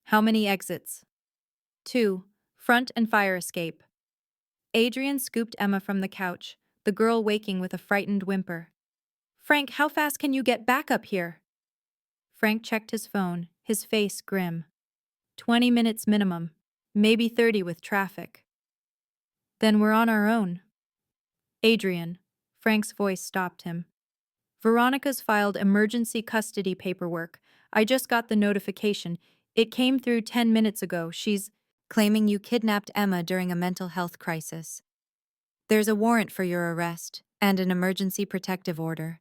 How many exits? 2. Front and fire escape. Adrian scooped Emma from the couch, the girl waking with a frightened whimper. Frank, how fast can you get back up here? Frank checked his phone, his face grim. 20 minutes minimum, maybe 30 with traffic. Then we're on our own. Adrian, Frank's voice stopped him. Veronica's filed emergency custody paperwork. I just got the notification. It came through 10 minutes ago. She's claiming you kidnapped Emma during a mental health crisis. There's a warrant for your arrest and an emergency protective order.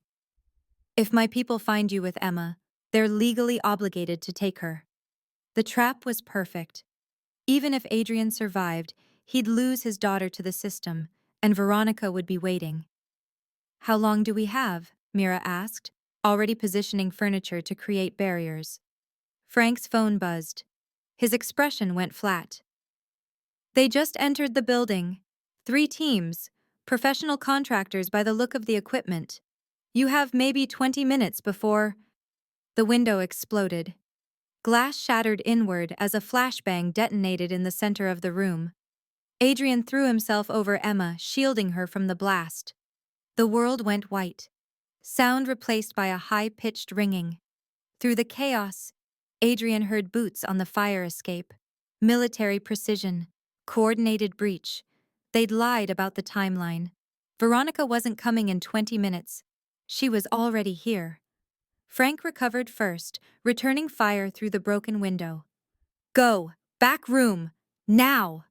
If my people find you with Emma, they're legally obligated to take her. The trap was perfect. Even if Adrian survived, he'd lose his daughter to the system, and Veronica would be waiting. How long do we have? Mira asked, already positioning furniture to create barriers. Frank's phone buzzed. His expression went flat. They just entered the building. 3 teams, professional contractors by the look of the equipment. You have maybe 20 minutes before... The window exploded. Glass shattered inward as a flashbang detonated in the center of the room. Adrian threw himself over Emma, shielding her from the blast. The world went white. Sound replaced by a high-pitched ringing. Through the chaos, Adrian heard boots on the fire escape. Military precision. Coordinated breach. They'd lied about the timeline. Veronica wasn't coming in 20 minutes. She was already here. Frank recovered first, returning fire through the broken window. Go! Back room! Now!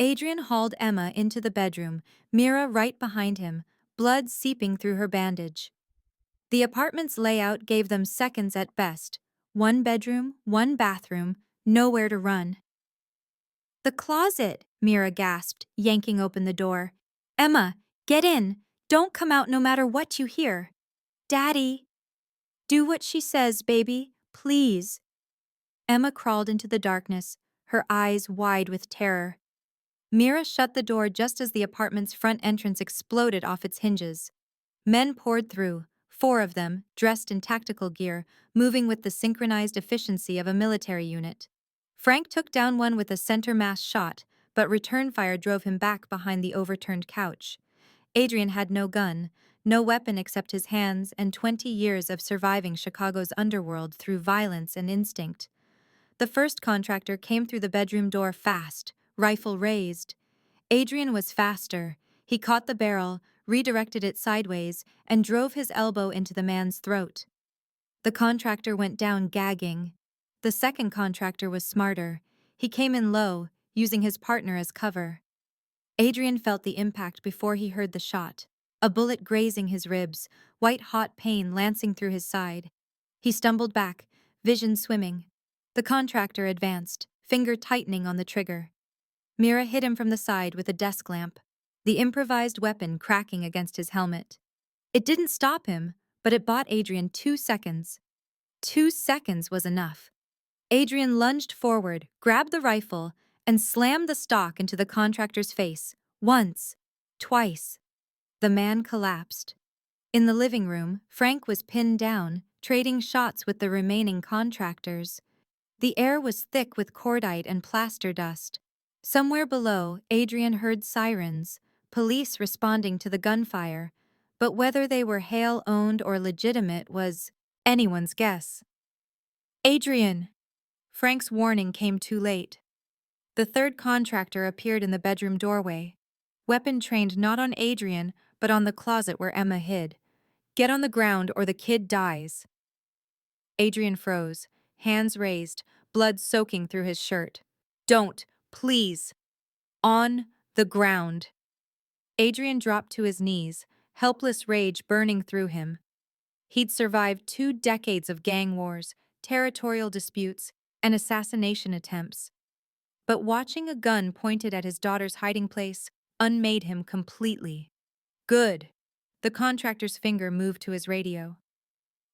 Adrian hauled Emma into the bedroom, Mira right behind him, blood seeping through her bandage. The apartment's layout gave them seconds at best. 1 bedroom, 1 bathroom, nowhere to run. The closet, Mira gasped, yanking open the door. Emma, get in! Don't come out no matter what you hear. Daddy! Do what she says, baby, please. Emma crawled into the darkness, her eyes wide with terror. Mira shut the door just as the apartment's front entrance exploded off its hinges. Men poured through, 4 of them, dressed in tactical gear, moving with the synchronized efficiency of a military unit. Frank took down one with a center mass shot, but return fire drove him back behind the overturned couch. Adrian had no gun, no weapon except his hands and 20 years of surviving Chicago's underworld through violence and instinct. The first contractor came through the bedroom door fast, rifle raised. Adrian was faster. He caught the barrel, redirected it sideways, and drove his elbow into the man's throat. The contractor went down gagging. The second contractor was smarter. He came in low, using his partner as cover. Adrian felt the impact before he heard the shot. A bullet grazing his ribs, white-hot pain lancing through his side. He stumbled back, vision swimming. The contractor advanced, finger tightening on the trigger. Mira hit him from the side with a desk lamp, the improvised weapon cracking against his helmet. It didn't stop him, but it bought Adrian 2 seconds. 2 seconds was enough. Adrian lunged forward, grabbed the rifle, and slammed the stock into the contractor's face. Once. Twice. The man collapsed. In the living room, Frank was pinned down, trading shots with the remaining contractors. The air was thick with cordite and plaster dust. Somewhere below, Adrian heard sirens, police responding to the gunfire, but whether they were Hale-owned or legitimate was anyone's guess. Adrian! Frank's warning came too late. The third contractor appeared in the bedroom doorway, weapon trained not on Adrian, but on the closet where Emma hid. Get on the ground or the kid dies. Adrian froze, hands raised, blood soaking through his shirt. Don't, please. On the ground. Adrian dropped to his knees, helpless rage burning through him. He'd survived 2 decades of gang wars, territorial disputes, and assassination attempts. But watching a gun pointed at his daughter's hiding place unmade him completely. Good. The contractor's finger moved to his radio.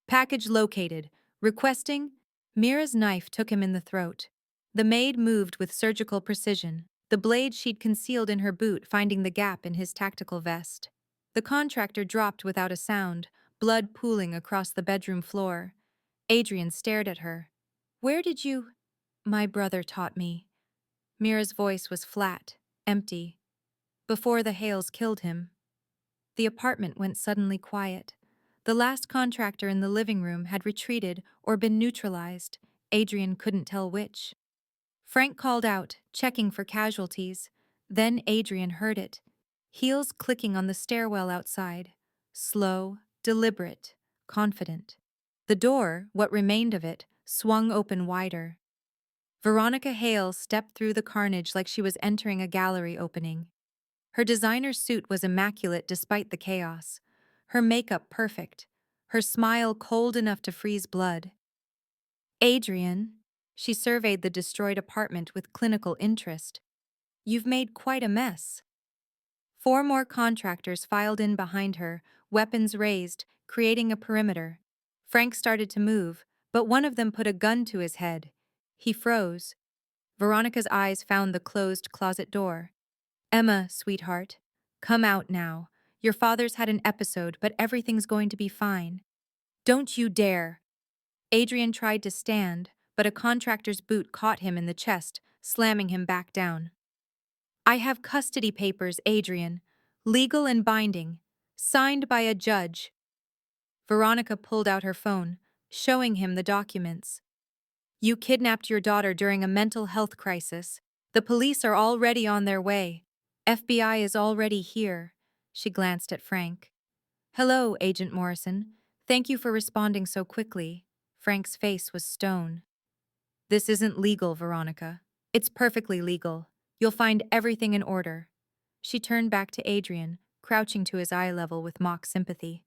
Package located. Requesting. Mira's knife took him in the throat. The maid moved with surgical precision, the blade she'd concealed in her boot finding the gap in his tactical vest. The contractor dropped without a sound, blood pooling across the bedroom floor. Adrian stared at her. Where did you... My brother taught me. Mira's voice was flat, empty. Before the Hales killed him. The apartment went suddenly quiet. The last contractor in the living room had retreated or been neutralized. Adrian couldn't tell which. Frank called out, checking for casualties. Then Adrian heard it. Heels clicking on the stairwell outside. Slow, deliberate, confident. The door, what remained of it, swung open wider. Veronica Hale stepped through the carnage like she was entering a gallery opening. Her designer suit was immaculate despite the chaos. Her makeup perfect. Her smile cold enough to freeze blood. Adrian, she surveyed the destroyed apartment with clinical interest. You've made quite a mess. 4 more contractors filed in behind her, weapons raised, creating a perimeter. Frank started to move, but one of them put a gun to his head. He froze. Veronica's eyes found the closed closet door. Emma, sweetheart, come out now. Your father's had an episode, but everything's going to be fine. Don't you dare. Adrian tried to stand, but a contractor's boot caught him in the chest, slamming him back down. I have custody papers, Adrian. Legal and binding. Signed by a judge. Veronica pulled out her phone, showing him the documents. You kidnapped your daughter during a mental health crisis. The police are already on their way. FBI is already here. She glanced at Frank. Hello, Agent Morrison. Thank you for responding so quickly. Frank's face was stone. This isn't legal, Veronica. It's perfectly legal. You'll find everything in order. She turned back to Adrian, crouching to his eye level with mock sympathy.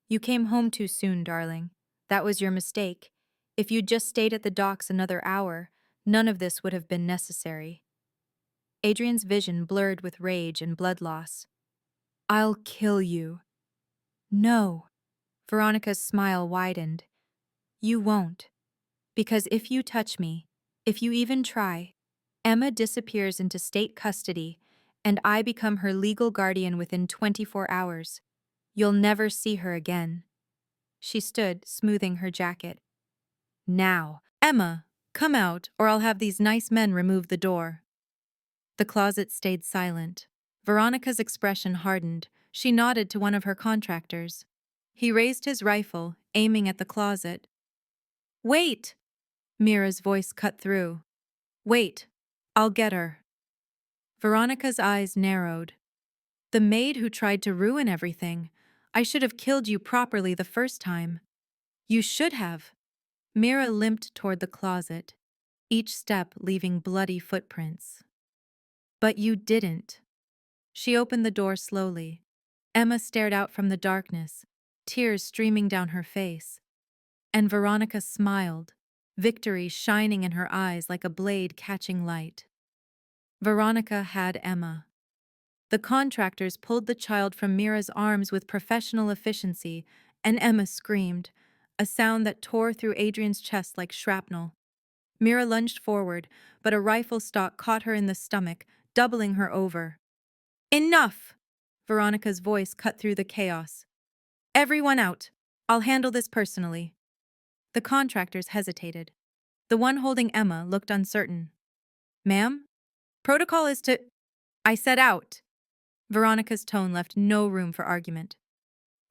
You came home too soon, darling. That was your mistake. If you'd just stayed at the docks another hour, none of this would have been necessary. Adrian's vision blurred with rage and blood loss. I'll kill you. No. Veronica's smile widened. You won't. Because if you touch me, if you even try, Emma disappears into state custody, and I become her legal guardian within 24 hours. You'll never see her again. She stood, smoothing her jacket. Now, Emma, come out, or I'll have these nice men remove the door. The closet stayed silent. Veronica's expression hardened. She nodded to one of her contractors. He raised his rifle, aiming at the closet. Wait! Mira's voice cut through. Wait, I'll get her. Veronica's eyes narrowed. The maid who tried to ruin everything. I should have killed you properly the first time. You should have. Mira limped toward the closet, each step leaving bloody footprints. But you didn't. She opened the door slowly. Emma stared out from the darkness, tears streaming down her face. And Veronica smiled, victory shining in her eyes like a blade catching light. Veronica had Emma. The contractors pulled the child from Mira's arms with professional efficiency, and Emma screamed, a sound that tore through Adrian's chest like shrapnel. Mira lunged forward, but a rifle stock caught her in the stomach, doubling her over. Enough! Veronica's voice cut through the chaos. Everyone out! I'll handle this personally. The contractors hesitated. The one holding Emma looked uncertain. Ma'am? Protocol is to… I said out. Veronica's tone left no room for argument.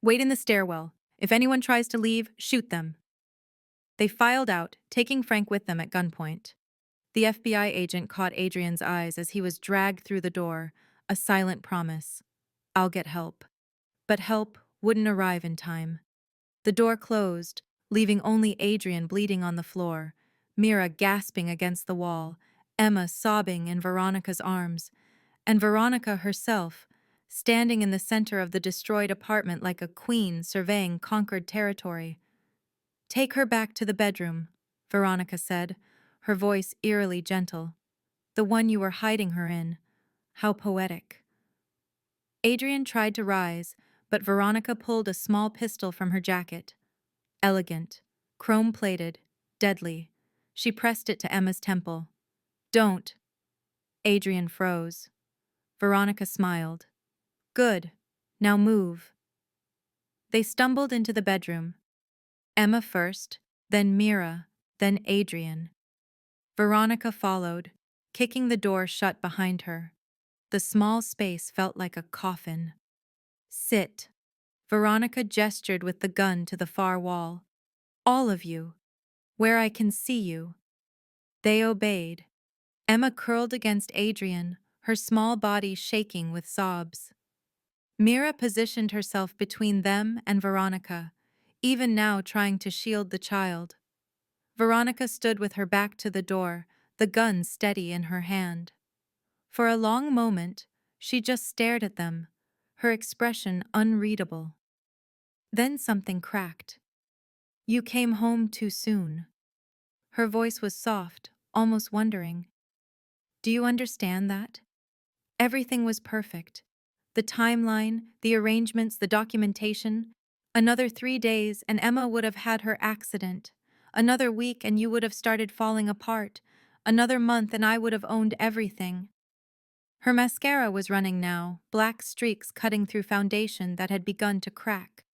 Wait in the stairwell. If anyone tries to leave, shoot them. They filed out, taking Frank with them at gunpoint. The FBI agent caught Adrian's eyes as he was dragged through the door, a silent promise. I'll get help. But help wouldn't arrive in time. The door closed, leaving only Adrian bleeding on the floor, Mira gasping against the wall, Emma sobbing in Veronica's arms, and Veronica herself, standing in the center of the destroyed apartment like a queen surveying conquered territory. Take her back to the bedroom, Veronica said, her voice eerily gentle. The one you were hiding her in. How poetic. Adrian tried to rise, but Veronica pulled a small pistol from her jacket. Elegant, chrome-plated, deadly. She pressed it to Emma's temple. Don't. Adrian froze. Veronica smiled. Good. Now move. They stumbled into the bedroom. Emma first, then Mira, then Adrian. Veronica followed, kicking the door shut behind her. The small space felt like a coffin. Sit. Veronica gestured with the gun to the far wall. All of you. Where I can see you. They obeyed. Emma curled against Adrian, her small body shaking with sobs. Mira positioned herself between them and Veronica, even now trying to shield the child. Veronica stood with her back to the door, the gun steady in her hand. For a long moment, she just stared at them, her expression unreadable. Then something cracked. You came home too soon. Her voice was soft, almost wondering. Do you understand that? Everything was perfect. The timeline, the arrangements, the documentation. Another 3 days and Emma would have had her accident. Another week and you would have started falling apart. Another month and I would have owned everything. Her mascara was running now, black streaks cutting through foundation that had begun to crack.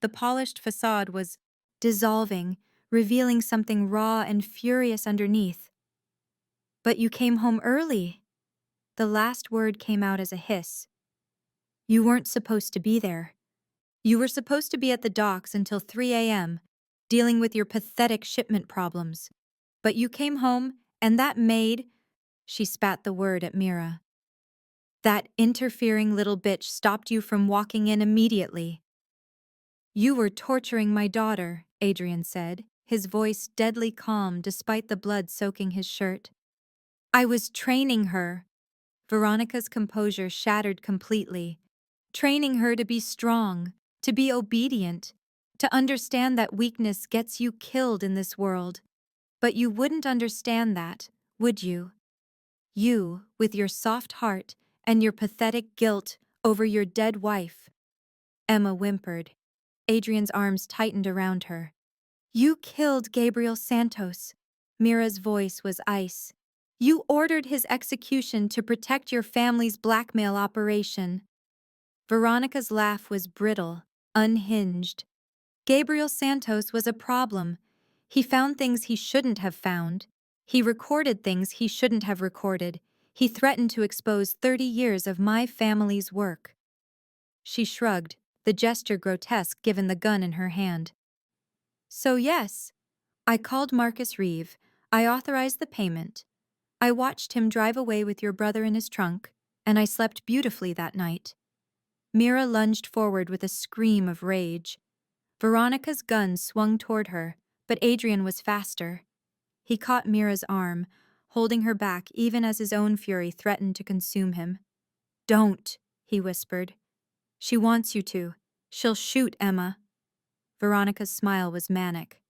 The polished facade was dissolving, revealing something raw and furious underneath. But you came home early. The last word came out as a hiss. You weren't supposed to be there. You were supposed to be at the docks until 3 a.m., dealing with your pathetic shipment problems. But you came home, and that maid… She spat the word at Mira. That interfering little bitch stopped you from walking in immediately. You were torturing my daughter, Adrian said, his voice deadly calm despite the blood soaking his shirt. I was training her. Veronica's composure shattered completely. Training her to be strong, to be obedient, to understand that weakness gets you killed in this world. But you wouldn't understand that, would you? You, with your soft heart and your pathetic guilt over your dead wife. Emma whimpered. Adrian's arms tightened around her. You killed Gabriel Santos. Mira's voice was ice. You ordered his execution to protect your family's blackmail operation. Veronica's laugh was brittle, unhinged. Gabriel Santos was a problem. He found things he shouldn't have found. He recorded things he shouldn't have recorded. He threatened to expose 30 years of my family's work. She shrugged, the gesture grotesque given the gun in her hand. So yes, I called Marcus Reeve. I authorized the payment. I watched him drive away with your brother in his trunk, and I slept beautifully that night." Mira lunged forward with a scream of rage. Veronica's gun swung toward her, but Adrian was faster. He caught Mira's arm, holding her back even as his own fury threatened to consume him. "Don't," he whispered. "She wants you to. She'll shoot Emma." Veronica's smile was manic.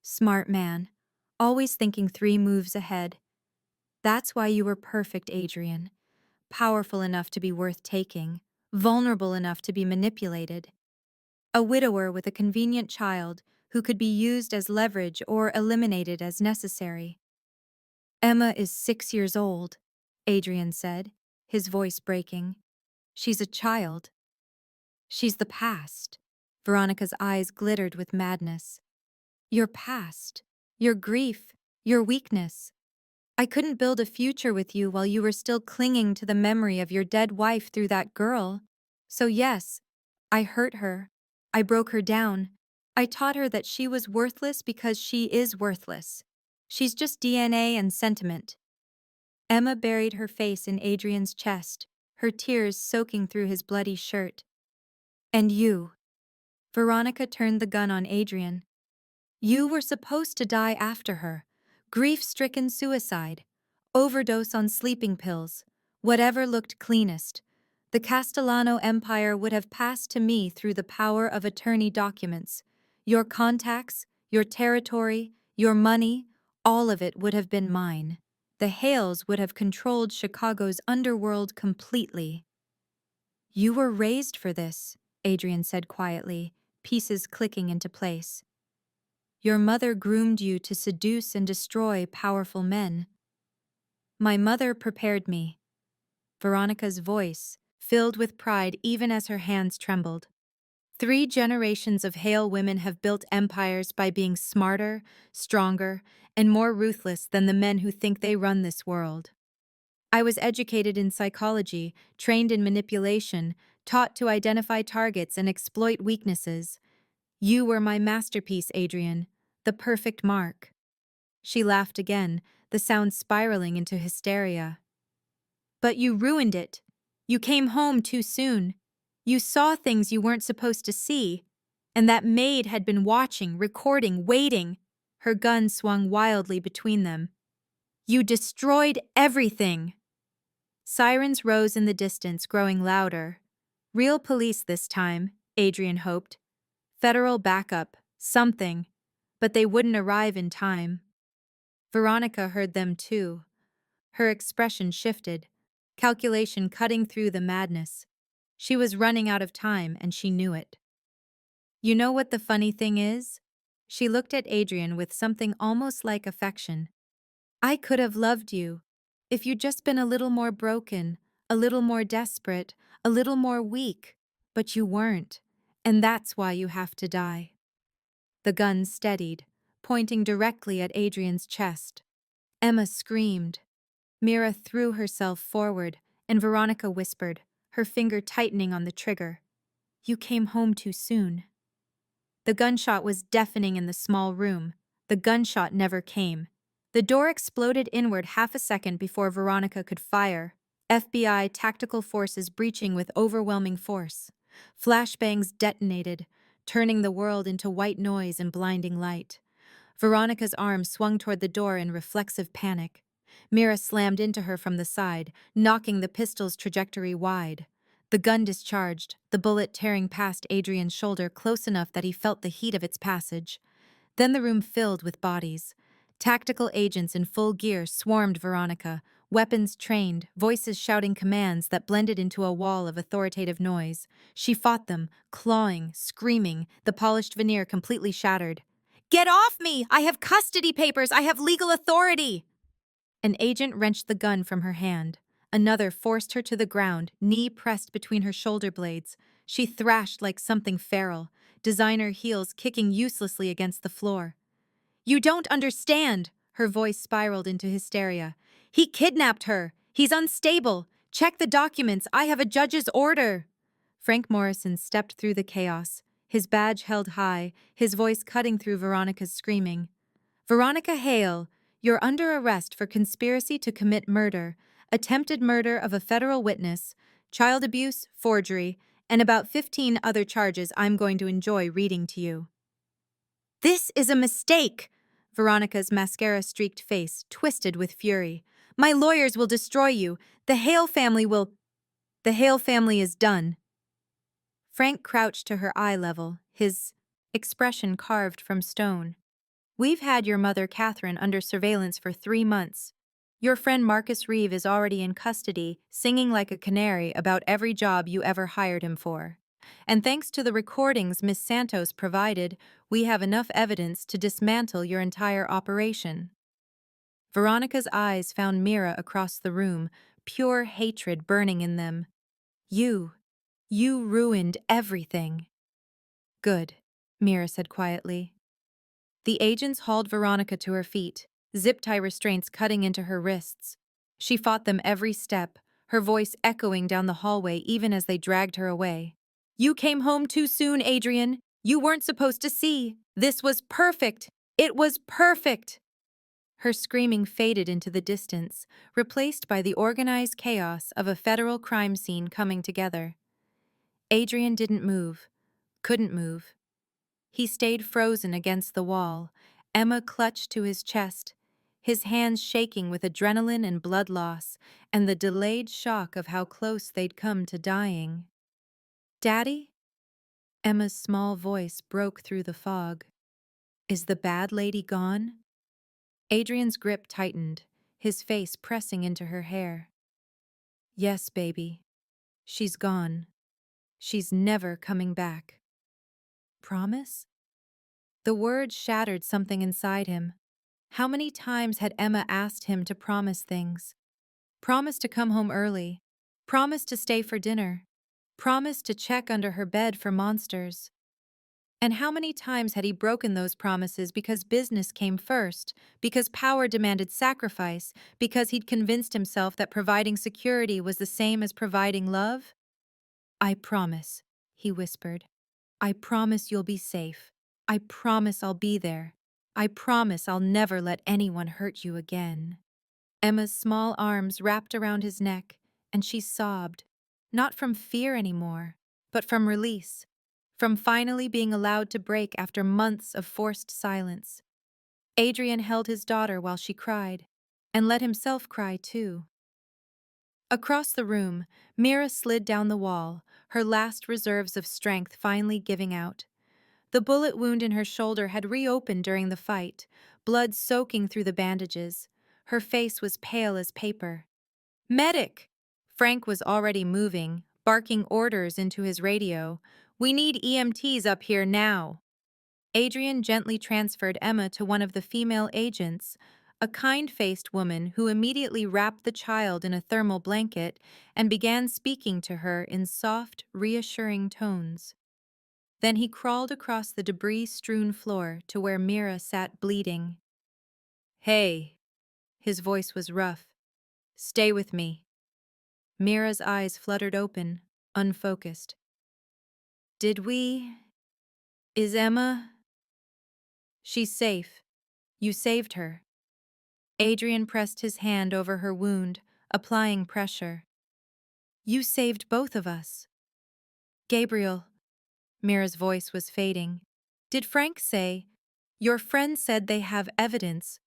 "Smart man. Always thinking 3 moves ahead. That's why you were perfect, Adrian. Powerful enough to be worth taking, vulnerable enough to be manipulated. A widower with a convenient child who could be used as leverage or eliminated as necessary." "Emma is 6 years old," Adrian said, his voice breaking. "She's a child." "She's the past." Veronica's eyes glittered with madness. "Your past, your grief, your weakness. I couldn't build a future with you while you were still clinging to the memory of your dead wife through that girl. So yes, I hurt her. I broke her down. I taught her that she was worthless because she is worthless. She's just DNA and sentiment." Emma buried her face in Adrian's chest, her tears soaking through his bloody shirt. "And you." Veronica turned the gun on Adrian. "You were supposed to die after her. Grief-stricken suicide. Overdose on sleeping pills. Whatever looked cleanest. The Castellano Empire would have passed to me through the power of attorney documents. Your contacts, your territory, your money, all of it would have been mine. The Hales would have controlled Chicago's underworld completely." "You were raised for this," Adrian said quietly, pieces clicking into place. "Your mother groomed you to seduce and destroy powerful men." "My mother prepared me." Veronica's voice filled with pride even as her hands trembled. 3 generations of Hale women have built empires by being smarter, stronger, and more ruthless than the men who think they run this world. I was educated in psychology, trained in manipulation, taught to identify targets and exploit weaknesses. You were my masterpiece, Adrian, the perfect mark." She laughed again, the sound spiraling into hysteria. "But you ruined it. You came home too soon. You saw things you weren't supposed to see. And that Maid had been watching, recording, waiting." Her gun swung wildly between them. "You destroyed everything." Sirens rose in the distance, growing louder. Real police this time, Adrian hoped. Federal backup, something. But they wouldn't arrive in time. Veronica heard them too. Her expression shifted, calculation cutting through the madness. She was running out of time, and she knew it. "You know what the funny thing is?" She looked at Adrian with something almost like affection. "I could have loved you if you'd just been a little more broken, a little more desperate, a little more weak. But you weren't, and that's why you have to die." The gun steadied, pointing directly at Adrian's chest. Emma screamed. Mira threw herself forward, and Veronica whispered, her finger tightening on the trigger. "You came home too soon." The gunshot was deafening in the small room. The gunshot never came. The door exploded inward half a second before Veronica could fire. FBI tactical forces breaching with overwhelming force. Flashbangs detonated, turning the world into white noise and blinding light. Veronica's arm swung toward the door in reflexive panic. Mira slammed into her from the side, knocking the pistol's trajectory wide. The gun discharged, the bullet tearing past Adrian's shoulder close enough that he felt the heat of its passage. Then the room filled with bodies. Tactical agents in full gear swarmed Veronica, weapons trained, voices shouting commands that blended into a wall of authoritative noise. She fought them, clawing, screaming, the polished veneer completely shattered. "Get off me! I have custody papers! I have legal authority!" An agent wrenched the gun from her hand. Another forced her to the ground, knee pressed between her shoulder blades. She thrashed like something feral, designer heels kicking uselessly against the floor. "You don't understand!" Her voice spiraled into hysteria. "He kidnapped her! He's unstable! Check the documents! I have a judge's order!" Frank Morrison stepped through the chaos, his badge held high, his voice cutting through Veronica's screaming. "Veronica Hale, You're under arrest for conspiracy to commit murder, attempted murder of a federal witness, child abuse, forgery, and about 15 other charges I'm going to enjoy reading to you." "This is a mistake!" Veronica's mascara-streaked face twisted with fury. "My lawyers will destroy you. The Hale family will—" "The Hale family is done." Frank crouched to her eye level, his expression carved from stone. "We've had your mother, Catherine, under surveillance for 3 months. Your friend Marcus Reeve is already in custody, singing like a canary about every job you ever hired him for. And thanks to the recordings Miss Santos provided, we have enough evidence to dismantle your entire operation." Veronica's eyes found Mira across the room, pure hatred burning in them. You ruined everything." "Good," Mira said quietly. The agents hauled Veronica to her feet, zip-tie restraints cutting into her wrists. She fought them every step, her voice echoing down the hallway even as they dragged her away. "You came home too soon, Adrian. You weren't supposed to see. This was perfect. It was perfect." Her screaming faded into the distance, replaced by the organized chaos of a federal crime scene coming together. Adrian didn't move, couldn't move. He stayed frozen against the wall, Emma clutched to his chest, his hands shaking with adrenaline and blood loss, and the delayed shock of how close they'd come to dying. "Daddy?" Emma's small voice broke through the fog. "Is the bad lady gone?" Adrian's grip tightened, his face pressing into her hair. "Yes, baby. She's gone. She's never coming back." "Promise?" The word shattered something inside him. How many times had Emma asked him to promise things? Promise to come home early. Promise to stay for dinner. Promise to check under her bed for monsters. And how many times had he broken those promises because business came first, because power demanded sacrifice, because he'd convinced himself that providing security was the same as providing love? "I promise," he whispered. "I promise you'll be safe. I promise I'll be there. I promise I'll never let anyone hurt you again." Emma's small arms wrapped around his neck, and she sobbed, not from fear anymore, but from release, from finally being allowed to break after months of forced silence. Adrian held his daughter while she cried, and let himself cry too. Across the room, Mira slid down the wall, her last reserves of strength finally giving out. The bullet wound in her shoulder had reopened during the fight, blood soaking through the bandages. Her face was pale as paper. "Medic!" Frank was already moving, barking orders into his radio. "We need EMTs up here now." Adrian gently transferred Emma to one of the female agents, a kind-faced woman who immediately wrapped the child in a thermal blanket and began speaking to her in soft, reassuring tones. Then he crawled across the debris-strewn floor to where Mira sat bleeding. "Hey," his voice was rough. "Stay with me." Mira's eyes fluttered open, unfocused. Is Emma?" "She's safe. You saved her." Adrian pressed his hand over her wound, applying pressure. "You saved both of us." "Gabriel," Mira's voice was fading. "Did Frank say, your friend said they have evidence?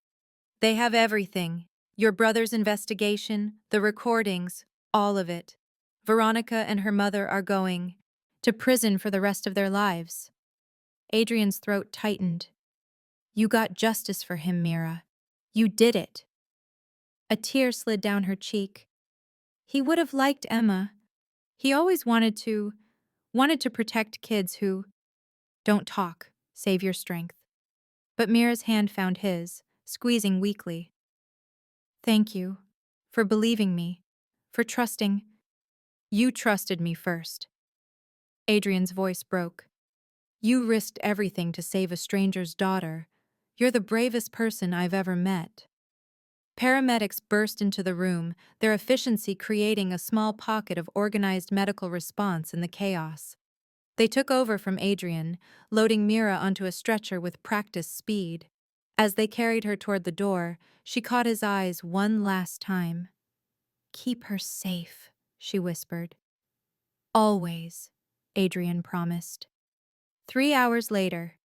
They have everything. Your brother's investigation, the recordings, all of it. Veronica and her mother are going to prison for the rest of their lives." Adrian's throat tightened. "You got justice for him, Mira. You did it." A tear slid down her cheek. He would have liked Emma. He always wanted to protect kids who don't talk, save your strength. But Mira's hand found his, squeezing weakly. "Thank you for believing me, for trusting. You trusted me first." Adrian's voice broke. "You risked everything to save a stranger's daughter. You're the bravest person I've ever met." Paramedics burst into the room, their efficiency creating a small pocket of organized medical response in the chaos. They took over from Adrian, loading Mira onto a stretcher with practiced speed. As they carried her toward the door, she caught his eyes one last time. "Keep her safe," she whispered. "Always," Adrian promised. 3 hours later,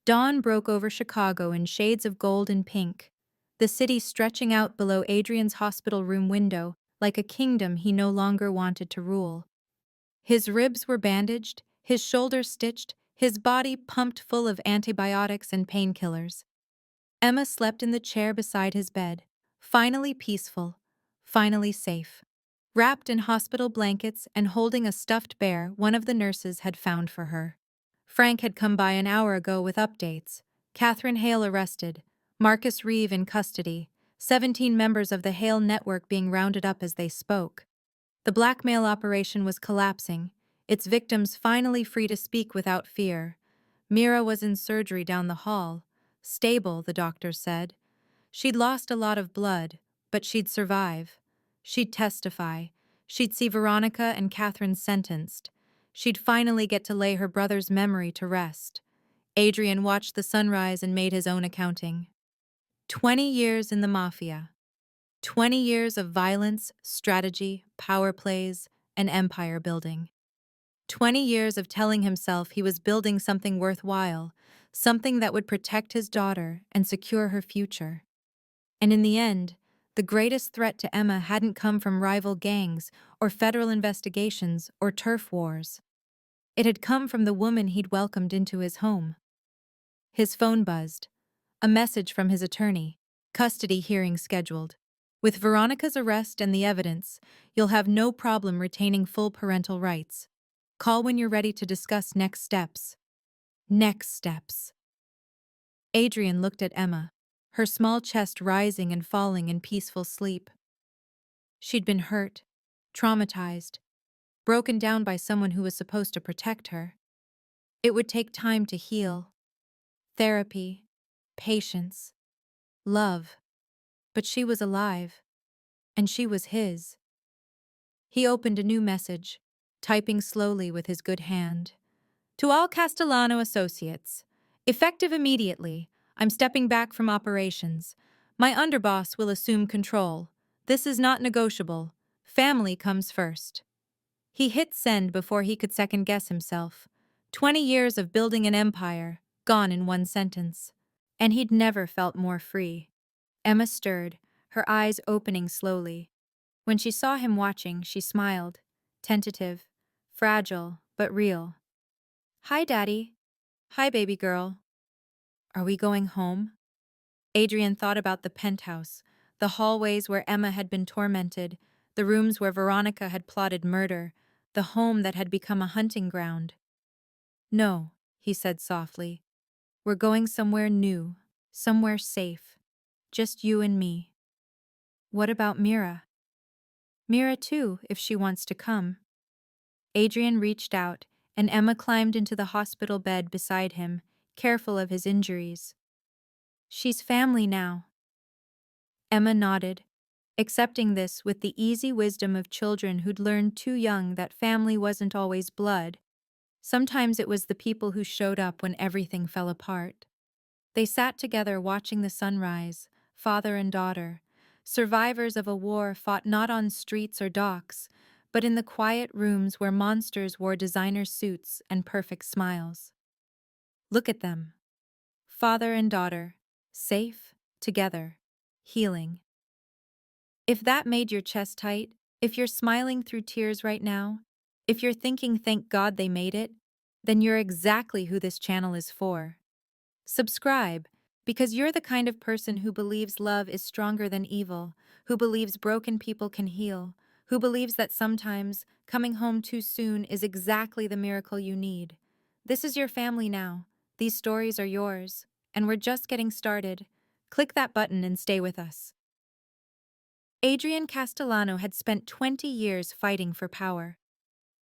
dawn broke over Chicago in shades of gold and pink, the city stretching out below Adrian's hospital room window like a kingdom he no longer wanted to rule. His ribs were bandaged, his shoulders stitched, his body pumped full of antibiotics and painkillers. Emma slept in the chair beside his bed, finally peaceful, finally safe. Wrapped in hospital blankets and holding a stuffed bear one of the nurses had found for her. Frank had come by an hour ago with updates. Catherine Hale arrested, Marcus Reeve in custody, 17 members of the Hale network being rounded up as they spoke. The blackmail operation was collapsing, its victims finally free to speak without fear. Mira was in surgery down the hall. Stable, the doctors said. She'd lost a lot of blood, but she'd survive. She'd testify. She'd see Veronica and Catherine sentenced. She'd finally get to lay her brother's memory to rest. Adrian watched the sunrise and made his own accounting. 20 years in the Mafia. 20 years of violence, strategy, power plays, and empire building. 20 years of telling himself he was building something worthwhile, something that would protect his daughter and secure her future. And in the end, the greatest threat to Emma hadn't come from rival gangs or federal investigations or turf wars. It had come from the woman he'd welcomed into his home. His phone buzzed. A message from his attorney. Custody hearing scheduled. With Veronica's arrest and the evidence, you'll have no problem retaining full parental rights. Call when you're ready to discuss next steps. Next steps. Adrian looked at Emma, her small chest rising and falling in peaceful sleep. She'd been hurt, traumatized, broken down by someone who was supposed to protect her. It would take time to heal. Therapy, patience, love. But she was alive, and she was his. He opened a new message, typing slowly with his good hand. To all Castellano associates, effective immediately, I'm stepping back from operations. My underboss will assume control. This is not negotiable. Family comes first. He hit send before he could second-guess himself. 20 years of building an empire, gone in one sentence. And he'd never felt more free. Emma stirred, her eyes opening slowly. When she saw him watching, she smiled. Tentative, fragile, but real. Hi, Daddy. Hi, baby girl. Are we going home? Adrian thought about the penthouse, the hallways where Emma had been tormented, the rooms where Veronica had plotted murder, the home that had become a hunting ground. No, he said softly. We're going somewhere new, somewhere safe. Just you and me. What about Mira? Mira too, if she wants to come. Adrian reached out, and Emma climbed into the hospital bed beside him, careful of his injuries. She's family now. Emma nodded, accepting this with the easy wisdom of children who'd learned too young that family wasn't always blood. Sometimes it was the people who showed up when everything fell apart. They sat together watching the sunrise, father and daughter, survivors of a war fought not on streets or docks, but in the quiet rooms where monsters wore designer suits and perfect smiles. Look at them. Father and daughter, safe, together, healing. If that made your chest tight, if you're smiling through tears right now, if you're thinking thank God they made it, then you're exactly who this channel is for. Subscribe, because you're the kind of person who believes love is stronger than evil, who believes broken people can heal, who believes that sometimes coming home too soon is exactly the miracle you need. This is your family now. These stories are yours, and we're just getting started. Click that button and stay with us. Adrian Castellano had spent 20 years fighting for power.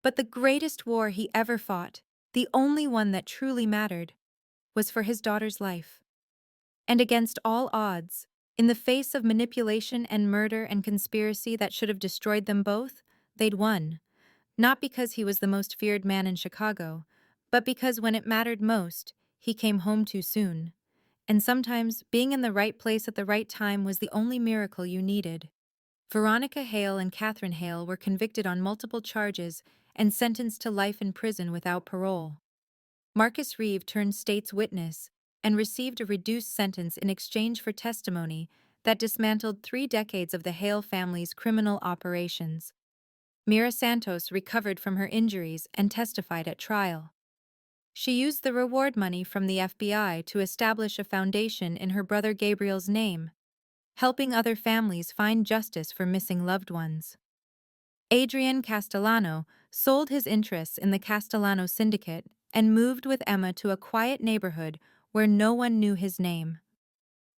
But the greatest war he ever fought, the only one that truly mattered, was for his daughter's life. And against all odds, in the face of manipulation and murder and conspiracy that should have destroyed them both, they'd won. Not because he was the most feared man in Chicago, but because when it mattered most, he came home too soon. And sometimes, being in the right place at the right time was the only miracle you needed. Veronica Hale and Catherine Hale were convicted on multiple charges and sentenced to life in prison without parole. Marcus Reeve turned state's witness and received a reduced sentence in exchange for testimony that dismantled 3 decades of the Hale family's criminal operations. Mira Santos recovered from her injuries and testified at trial. She used the reward money from the FBI to establish a foundation in her brother Gabriel's name, helping other families find justice for missing loved ones. Adrian Castellano sold his interests in the Castellano Syndicate and moved with Emma to a quiet neighborhood where no one knew his name.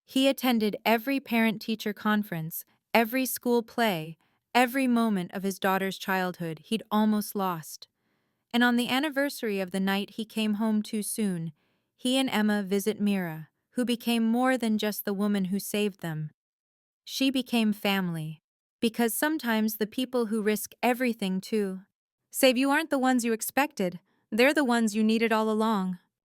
He attended every parent-teacher conference, every school play, every moment of his daughter's childhood he'd almost lost. And on the anniversary of the night he came home too soon, he and Emma visit Mira, who became more than just the woman who saved them. She became family. Because sometimes the people who risk everything to save you aren't the ones you expected, they're the ones you needed all along.